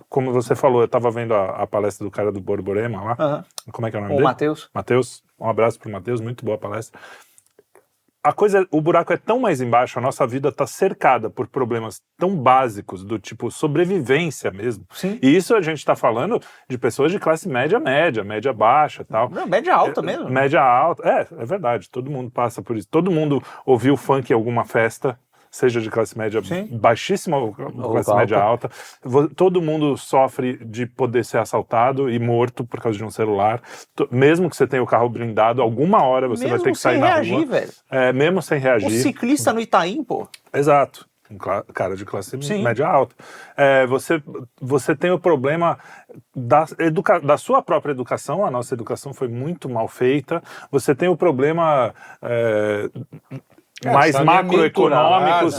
como você falou, eu estava vendo a palestra do cara do Borborema lá. Como é que é o nome dele? Matheus. Matheus, um abraço pro Matheus, muito boa palestra. O buraco é tão mais embaixo, a nossa vida está cercada por problemas tão básicos, do tipo sobrevivência mesmo. E isso a gente está falando de pessoas de classe média baixa e tal. Não, média alta mesmo. Média alta, é verdade, todo mundo passa por isso. Todo mundo ouviu funk em alguma festa, seja de classe média baixíssima ou classe média alta. Todo mundo sofre de poder ser assaltado e morto por causa de um celular. Mesmo que você tenha o carro blindado, alguma hora você vai ter que sair na rua. Velho. Mesmo sem reagir. O ciclista no Itaim, pô. Exato. Um cara de classe média alta. Você tem o problema da sua própria educação. A nossa educação foi muito mal feita. Você tem o problema... mais macroeconômicos,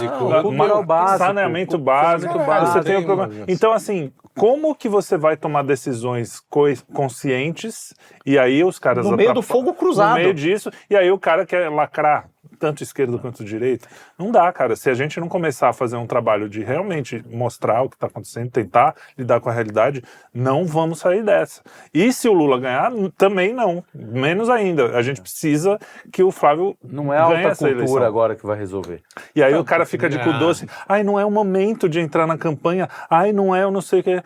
saneamento básico, você tem o problema. Então, assim, como que você vai tomar decisões conscientes e aí os caras... No meio do fogo cruzado. No meio disso, e aí o cara quer lacrar tanto esquerda quanto direita. Não dá, cara. Se a gente não começar a fazer um trabalho de realmente mostrar o que está acontecendo, tentar lidar com a realidade, não vamos sair dessa. E se o Lula ganhar, também não. Menos ainda. A gente precisa que o Flávio não é a alta cultura agora que vai resolver. E aí o cara fica de cu doce. Não é o momento de entrar na campanha. Não é, eu não sei o que...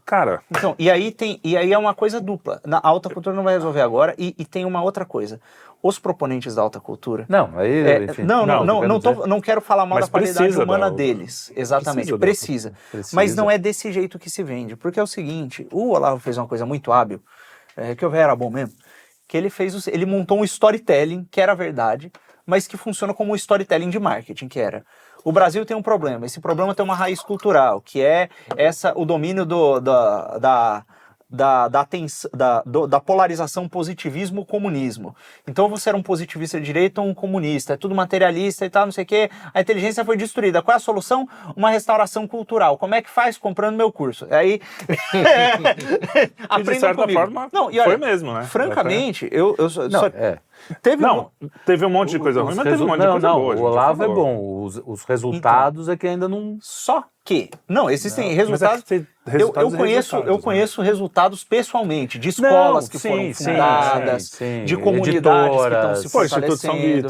Cara... Então, e aí é uma coisa dupla. A alta cultura não vai resolver agora e tem uma outra coisa. Os proponentes da alta cultura... Enfim... Não quero falar mal da qualidade humana deles. Exatamente, precisa. Mas não é desse jeito que se vende. Porque é o seguinte, o Olavo fez uma coisa muito hábil, que eu vi era bom mesmo, que ele montou um storytelling, que era verdade, mas que funciona como um storytelling de marketing, que era... O Brasil tem um problema, esse problema tem uma raiz cultural, que é o domínio da polarização positivismo-comunismo. Então você era um positivista de direita ou um comunista, é tudo materialista e tal, não sei o quê, a inteligência foi destruída. Qual é a solução? Uma restauração cultural. Como é que faz? Comprando meu curso. Aí... de certa forma, foi mesmo, né? Francamente, teve um monte de coisa ruim, mas teve um monte de coisa boa. O Olavo é bom, os resultados é que ainda não... que... Não, existem resultados... Eu conheço resultados pessoalmente, de escolas que foram fundadas, de comunidades que estão se fortalecendo.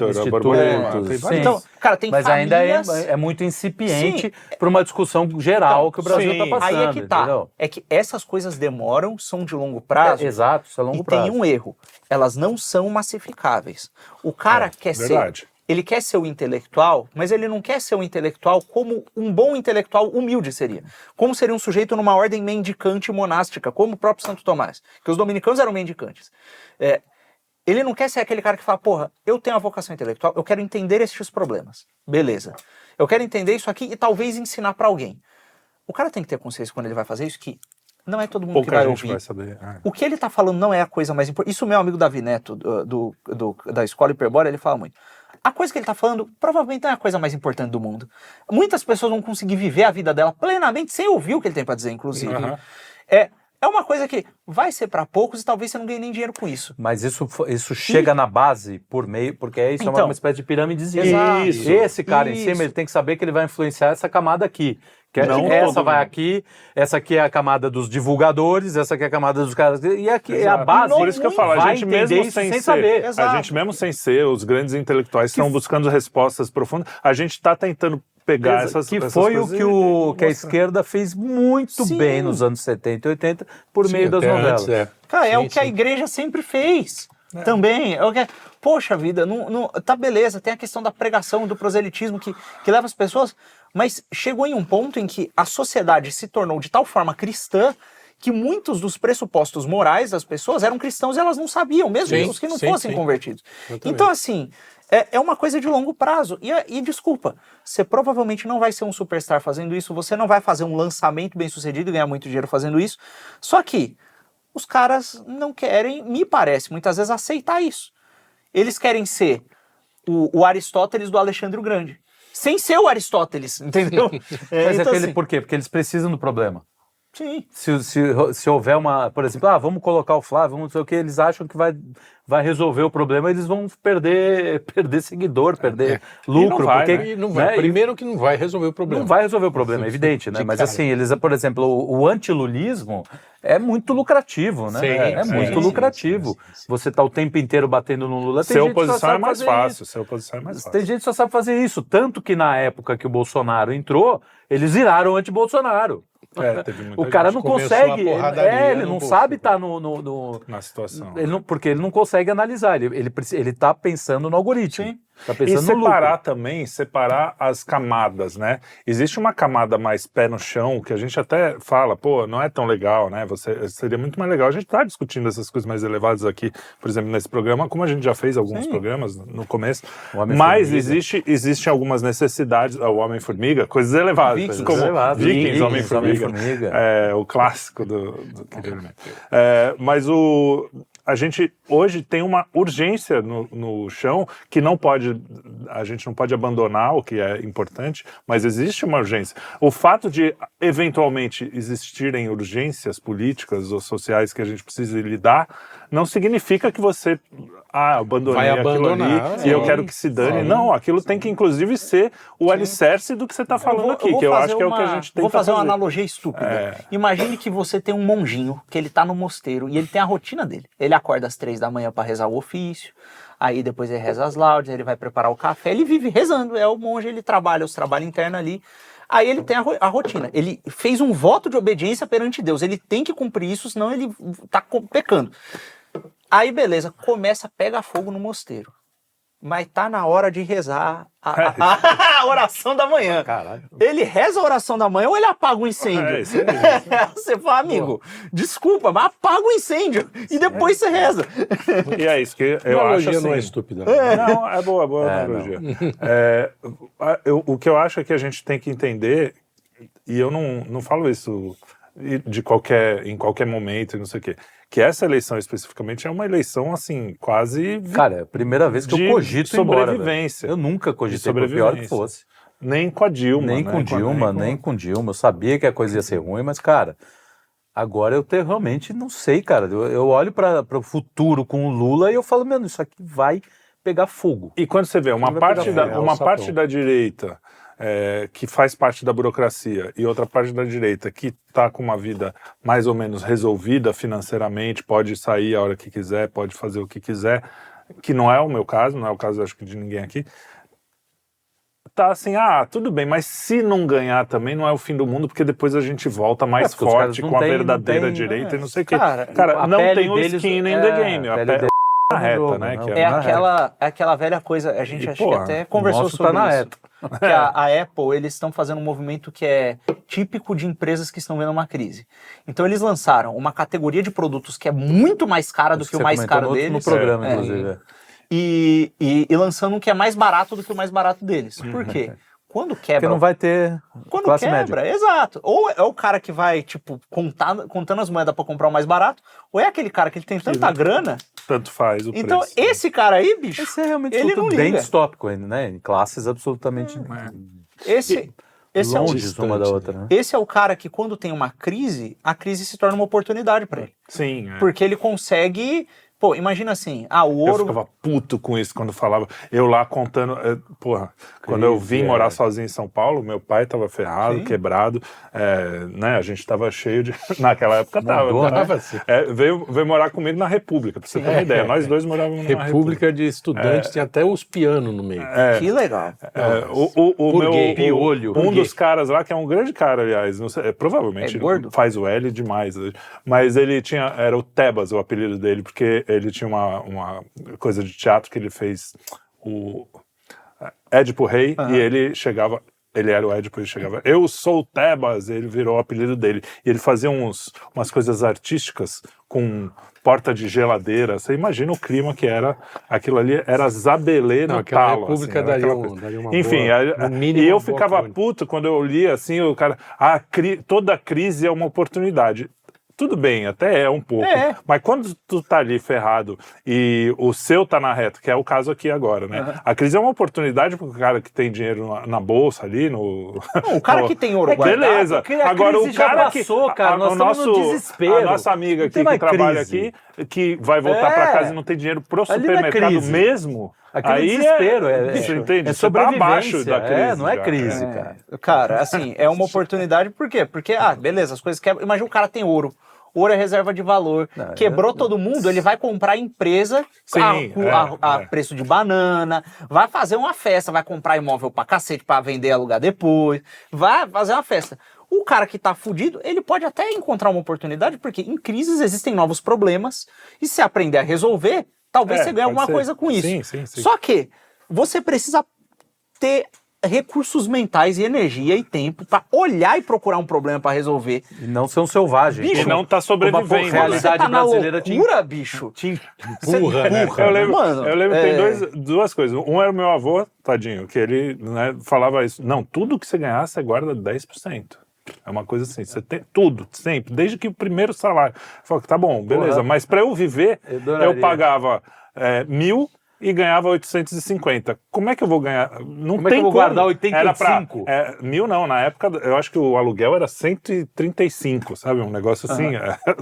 Então, cara, tem mas famílias... ainda é muito incipiente para uma discussão geral que o Brasil está passando. Aí é que tá. Entendeu? É que essas coisas demoram, são de longo prazo. Exato, isso é longo prazo. E tem um erro. Elas não são massificáveis. O cara quer ser... Ele quer ser o intelectual, mas ele não quer ser o intelectual como um bom intelectual humilde seria. Como seria um sujeito numa ordem mendicante monástica, como o próprio Santo Tomás. Que os dominicanos eram mendicantes. Ele não quer ser aquele cara que fala, porra, eu tenho uma vocação intelectual, eu quero entender estes problemas. Beleza. Eu quero entender isso aqui e talvez ensinar pra alguém. O cara tem que ter consciência quando ele vai fazer isso que não é todo mundo que vai ouvir. Vai saber. O que ele tá falando não é a coisa mais importante. Isso o meu amigo Davi Neto, da Escola Hiperbórea, ele fala muito. A coisa que ele tá falando provavelmente não é a coisa mais importante do mundo. Muitas pessoas vão conseguir viver a vida dela plenamente sem ouvir o que ele tem pra dizer, inclusive. É uma coisa que vai ser para poucos e talvez você não ganhe nem dinheiro com isso. Mas isso chega na base por meio, porque isso é uma espécie de pirâmidezinha. Exato. Esse cara em cima, ele tem que saber que ele vai influenciar essa camada aqui. Não essa vai aqui, essa aqui é a camada dos divulgadores, essa aqui é a camada dos caras. E aqui é a base. Por isso que eu falo, a gente mesmo sem saber. A gente mesmo sem ser, os grandes intelectuais estão buscando respostas profundas. A gente está tentando pegar essas foi o que a esquerda fez muito bem nos anos 70 e 80 por meio das novelas. Cara, o que a igreja sempre fez. Também. Poxa vida, tá beleza, tem a questão da pregação, do proselitismo que leva as pessoas, mas chegou em um ponto em que a sociedade se tornou de tal forma cristã que muitos dos pressupostos morais das pessoas eram cristãos e elas não sabiam, mesmo os que não fossem convertidos. Então, assim, é uma coisa de longo prazo. E desculpa, você provavelmente não vai ser um superstar fazendo isso, você não vai fazer um lançamento bem sucedido e ganhar muito dinheiro fazendo isso, só que os caras não querem, me parece, muitas vezes aceitar isso. Eles querem ser o Aristóteles do Alexandre o Grande, sem ser o Aristóteles, entendeu? Mas então, por quê? Porque eles precisam do problema. Sim. Se houver uma, por exemplo, vamos colocar o Flávio, não sei o que, eles acham que vai resolver o problema, eles vão perder seguidor, perder lucro. Primeiro que não vai resolver o problema. Não vai resolver o problema, é evidente, né? Mas assim, eles, por exemplo, o antilulismo é muito lucrativo, né? É muito lucrativo. Você tá o tempo inteiro batendo no Lula. Ser oposição é mais fácil. Tem gente que só sabe fazer isso. Tanto que na época que o Bolsonaro entrou, eles viraram anti-Bolsonaro. O cara não consegue, ele não sabe estar na situação. Porque ele não consegue analisar, ele tá pensando no algoritmo. Sim. Tá pensando separar as camadas, né? Existe uma camada mais pé no chão, que a gente até fala, não é tão legal, né? Seria muito mais legal. A gente tá discutindo essas coisas mais elevadas aqui, por exemplo, nesse programa, como a gente já fez alguns programas no começo. Mas existem algumas necessidades, o Homem-Formiga, coisas elevadas. Vikings, Homem-Formiga. O clássico do mas a gente hoje tem uma urgência no chão que a gente não pode abandonar, o que é importante, mas existe uma urgência. O fato de eventualmente existirem urgências políticas ou sociais que a gente precisa lidar, não significa que você abandonei aquilo ali e eu quero que se dane. Não, aquilo tem que inclusive ser o alicerce do que você está falando aqui, que eu acho que é o que a gente tem que fazer. Vou fazer uma analogia estúpida. Imagine que você tem um monjinho, que ele está no mosteiro e ele tem a rotina dele. Ele acorda às 3 da manhã para rezar o ofício, aí depois ele reza as laudes, ele vai preparar o café, ele vive rezando, é o monge, ele trabalha os trabalhos internos ali. Aí ele tem a rotina, ele fez um voto de obediência perante Deus, ele tem que cumprir isso, senão ele está pecando. Aí beleza, pega fogo no mosteiro. Mas tá na hora de rezar a oração da manhã. Caralho. Ele reza a oração da manhã ou ele apaga o incêndio? Você fala, amigo, desculpa, mas apaga o incêndio e depois você reza. E é isso que eu acho assim. Não é estúpida. Não, é boa analogia. O que eu acho é que a gente tem que entender, e eu não falo isso em qualquer momento, não sei o quê, que essa eleição especificamente é uma eleição, assim, quase... Cara, é a primeira vez que eu cogito sobrevivência. Eu nunca cogitei por pior que fosse. Nem com a Dilma. Nem com Dilma. Eu sabia que a coisa ia ser ruim, mas, cara, agora eu realmente não sei, cara. Eu olho para o futuro com o Lula e eu falo, mano, isso aqui vai pegar fogo. E quando você vê uma parte da direita que faz parte da burocracia e outra parte da direita que está com uma vida mais ou menos resolvida financeiramente, pode sair a hora que quiser, pode fazer o que quiser, que não é o meu caso, não é o caso acho que de ninguém aqui, tá assim, tudo bem, mas se não ganhar também não é o fim do mundo, porque depois a gente volta mais forte com a verdadeira direita e não sei o quê. Cara, não tem o skin in the game, a pele na reta, né? Aquela velha coisa, a gente acho que até conversou sobre na isso. reta. Que a Apple, eles estão fazendo um movimento que é típico de empresas que estão vendo uma crise. Então eles lançaram uma categoria de produtos que é muito mais cara do que o mais caro deles. No programa, inclusive. E lançando um que é mais barato do que o mais barato deles. Por quê? Quando quebra... Porque não vai ter classe quebra, média. Exato. Ou é o cara que vai, tipo, contando as moedas pra comprar o mais barato, ou é aquele cara que ele tem tanta grana... Tanto faz o preço. Então, esse cara aí, bicho, esse é realmente ele não bem liga. distópico ainda, né? Em classes absolutamente... Esse longe uma da outra, né? Esse é o cara que, quando tem uma crise, a crise se torna uma oportunidade pra ele. Sim. Porque ele consegue... Pô, imagina assim, o ouro... Eu ficava puto com isso quando falava, eu lá contando, quando eu vim morar sozinho em São Paulo, meu pai tava ferrado, quebrado, né, a gente tava cheio de... Naquela época veio morar comigo na República, pra você ter uma ideia, nós dois morávamos na República de estudantes, tinha até os pianos no meio. Que legal. Um dos caras lá, que é um grande cara, aliás, não sei, provavelmente faz o L demais, mas ele era o Tebas, o apelido dele, porque ele tinha uma coisa de teatro que ele fez o Édipo Rei, e ele era o Édipo, ele chegava, eu sou o Tebas, ele virou o apelido dele, e ele fazia umas coisas artísticas com porta de geladeira, você imagina o clima que era, aquilo ali era Zabelê no talo. República assim, daria uma enfim, e eu ficava puto quando eu lia assim, o cara, toda crise é uma oportunidade. Tudo bem, até é um pouco, mas quando tu tá ali ferrado e o seu tá na reta, que é o caso aqui agora, né? A crise é uma oportunidade pro cara que tem dinheiro na bolsa ali, o cara que tem ouro guardado. Beleza, agora o cara passou, cara, nós estamos no desespero. A nossa amiga aqui que trabalha aqui, que vai voltar pra casa e não tem dinheiro pro supermercado mesmo... Aquele desespero, você entende? É sobrevivência, tá abaixo da crise. Não é crise, cara. Cara, assim, é uma oportunidade, por quê? Porque, beleza, as coisas quebram. Imagina o cara tem ouro. Ouro é reserva de valor. Quebrou todo mundo, ele vai comprar empresa a preço de banana, vai fazer uma festa, vai comprar imóvel pra cacete pra vender e alugar depois, vai fazer uma festa. O cara que tá fudido, ele pode até encontrar uma oportunidade, porque em crises existem novos problemas, e se aprender a resolver, talvez você ganhe alguma coisa com isso. Sim. Só que você precisa ter recursos mentais e energia e tempo para olhar e procurar um problema para resolver. E não ser um selvagem. Bicho, e não tá sobrevivendo. A realidade tá brasileira bicho. Te empurra, né? Eu lembro que tem duas coisas. Um era o meu avô, tadinho, que ele falava isso. Não, tudo que você ganhar, você guarda 10%. É uma coisa assim, você tem tudo, sempre, desde que o primeiro salário. Eu falo, tá bom, beleza, mas para eu viver, eu pagava 1.000 e ganhava 850. Como é que eu vou ganhar? Não como tem é que eu vou guardar 85? 1.000 não, na época eu acho que o aluguel era 135, sabe? Um negócio assim,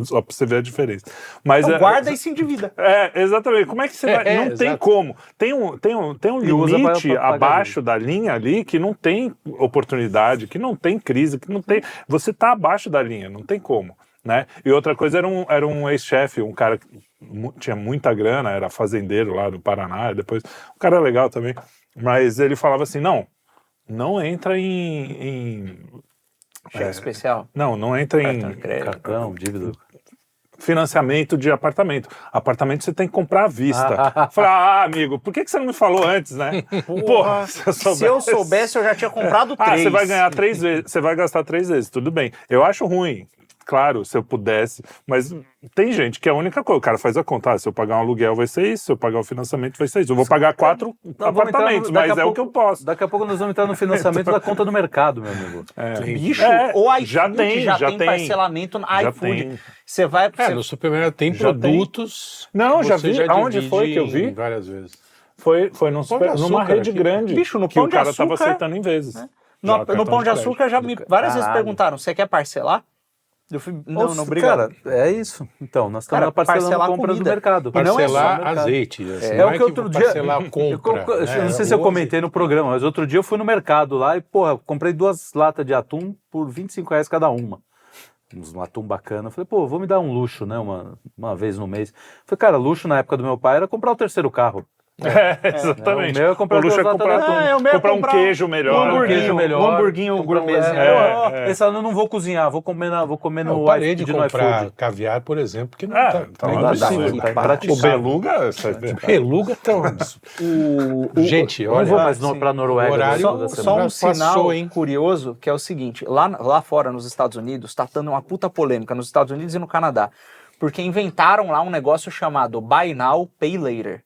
só pra você ver a diferença. Mas, então guarda e se endivida. Exatamente. Como é que você vai? Não tem como. Tem um limite abaixo da linha ali que não tem oportunidade, que não tem crise, que não tem... Você tá abaixo da linha, não tem como. Né? E outra coisa era um ex-chefe, um cara que tinha muita grana, era fazendeiro lá do Paraná, depois um cara legal também, mas ele falava assim, não entra em cheque especial. Não entra em cartão, dívida, financiamento de apartamento. Apartamento você tem que comprar à vista. Falei, amigo, por que você não me falou antes, né? Porra, se eu soubesse, eu já tinha comprado 3. Você vai ganhar 3 vezes, você vai gastar 3 vezes, tudo bem. Eu acho ruim. Claro, se eu pudesse, mas tem gente que é a única coisa, o cara faz a conta, se eu pagar um aluguel vai ser isso, se eu pagar um financiamento vai ser isso, eu vou pagar 4 apartamentos, mas é o que eu posso. Daqui a pouco nós vamos entrar no financiamento da conta do mercado, meu amigo. Bicho, ou iFood já tem parcelamento no iFood. Você vai... no supermercado tem produtos... Não, já vi, aonde foi que eu vi? Várias vezes. Foi numa rede grande, bicho, no que o cara estava aceitando em vezes. No Pão de Açúcar várias vezes perguntaram, você quer parcelar? Não, obrigado. Cara, é isso. Então, nós estamos parcelando compra do mercado. Parcelar azeite. Assim, é o que outro dia... Parcelar compra. Eu não sei se eu comentei no programa, mas outro dia eu fui no mercado lá e, porra, comprei 2 latas de atum por R$25 cada uma. Um atum bacana. Eu falei, pô, vou me dar um luxo, né? Uma vez no mês. Eu falei, cara, luxo na época do meu pai era comprar o 3º carro. Exatamente. O meu é comprar o luxo é comprar um queijo melhor. Um hamburguinho gourmetzinho. Esse ano eu não vou cozinhar, vou comer no eu parei de comprar caviar, por exemplo, porque não o beluga... Beluga tá um absurdo. Gente, olha... Não vou mais pra Noruega. Só um sinal curioso, que é o seguinte, lá fora nos Estados Unidos, tá dando uma puta polêmica, nos Estados Unidos e no Canadá, porque inventaram lá um negócio chamado Buy Now, Pay Later.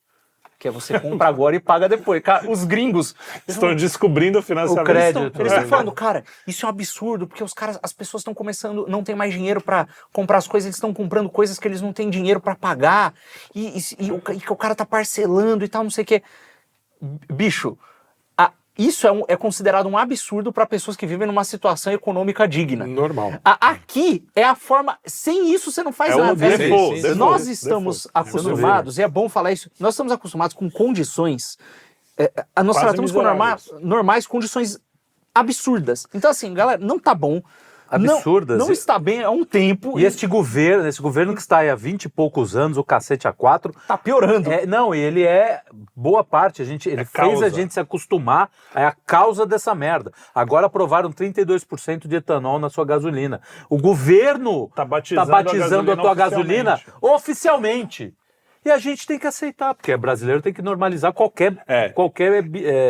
Que é você compra agora e paga depois. Cara, os gringos estão descobrindo o financiamento. O crédito. Eles estão falando, cara, isso é um absurdo, porque as pessoas estão começando, não tem mais dinheiro para comprar as coisas, eles estão comprando coisas que eles não têm dinheiro para pagar, e o cara tá parcelando e tal, não sei o quê. Bicho, isso é considerado um absurdo para pessoas que vivem numa situação econômica digna. Normal. Aqui é a forma... Sem isso você não faz nada. Nós estamos acostumados, e é bom falar isso, nós estamos acostumados com condições... nós tratamos com normais condições absurdas. Então assim, galera, não tá bom. Absurdas. Não está bem há um tempo. E esse governo que está aí há 20 e poucos anos, o cacete A4... Tá piorando. Ele é boa parte. Ele fez a gente se acostumar. É a causa dessa merda. Agora aprovaram 32% de etanol na sua gasolina. O governo tá batizando a tua gasolina oficialmente. E a gente tem que aceitar, porque brasileiro tem que normalizar qualquer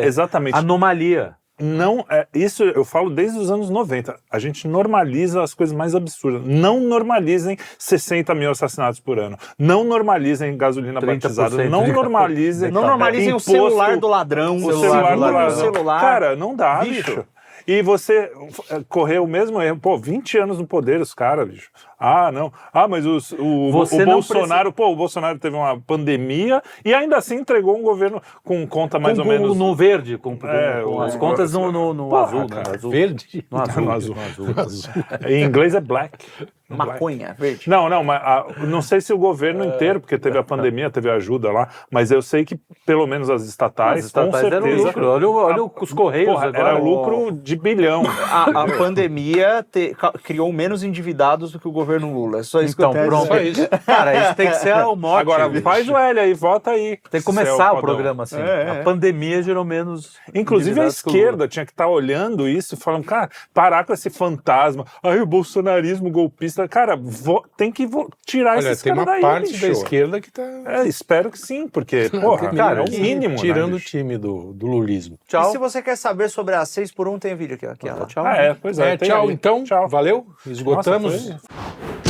exatamente. Anomalia. Não, isso eu falo desde os anos 90. A gente normaliza as coisas mais absurdas. Não normalizem 60 mil assassinatos por ano. Não normalizem gasolina batizada. Não normalizem o celular do ladrão. O celular. Cara, não dá, bicho. E você correu o mesmo erro. 20 anos no poder, os caras, bicho. Não. Mas o Bolsonaro... o Bolsonaro teve uma pandemia e ainda assim entregou um governo com conta mais ou menos... No verde, com as contas no azul, né? Azul. Verde? No azul. Em inglês é black. Maconha, verde. Não, mas não sei se o governo inteiro, porque teve a pandemia, teve ajuda lá, mas eu sei que pelo menos as estatais com certeza... Deram lucro. Olha os Correios agora. Era lucro de bilhão. A pandemia criou menos endividados do que o governo Lula. É só isso que eu tenho a dizer. Cara, isso tem que ser o mote. Agora, faz o L aí, vota aí. Tem que começar o programa assim. A pandemia gerou menos... Inclusive a esquerda tinha que estar olhando isso e falando, cara, parar com esse fantasma. O bolsonarismo golpista. Cara, tem que tirar esses caras daí, tem uma parte da esquerda que tá... espero que sim, porque, cara, é o mínimo, tirando né, o time do lulismo. Tchau. E se você quer saber sobre a 6x1, tem vídeo aqui. Pois é. Tchau, então. Tchau. Valeu. Esgotamos. Nossa,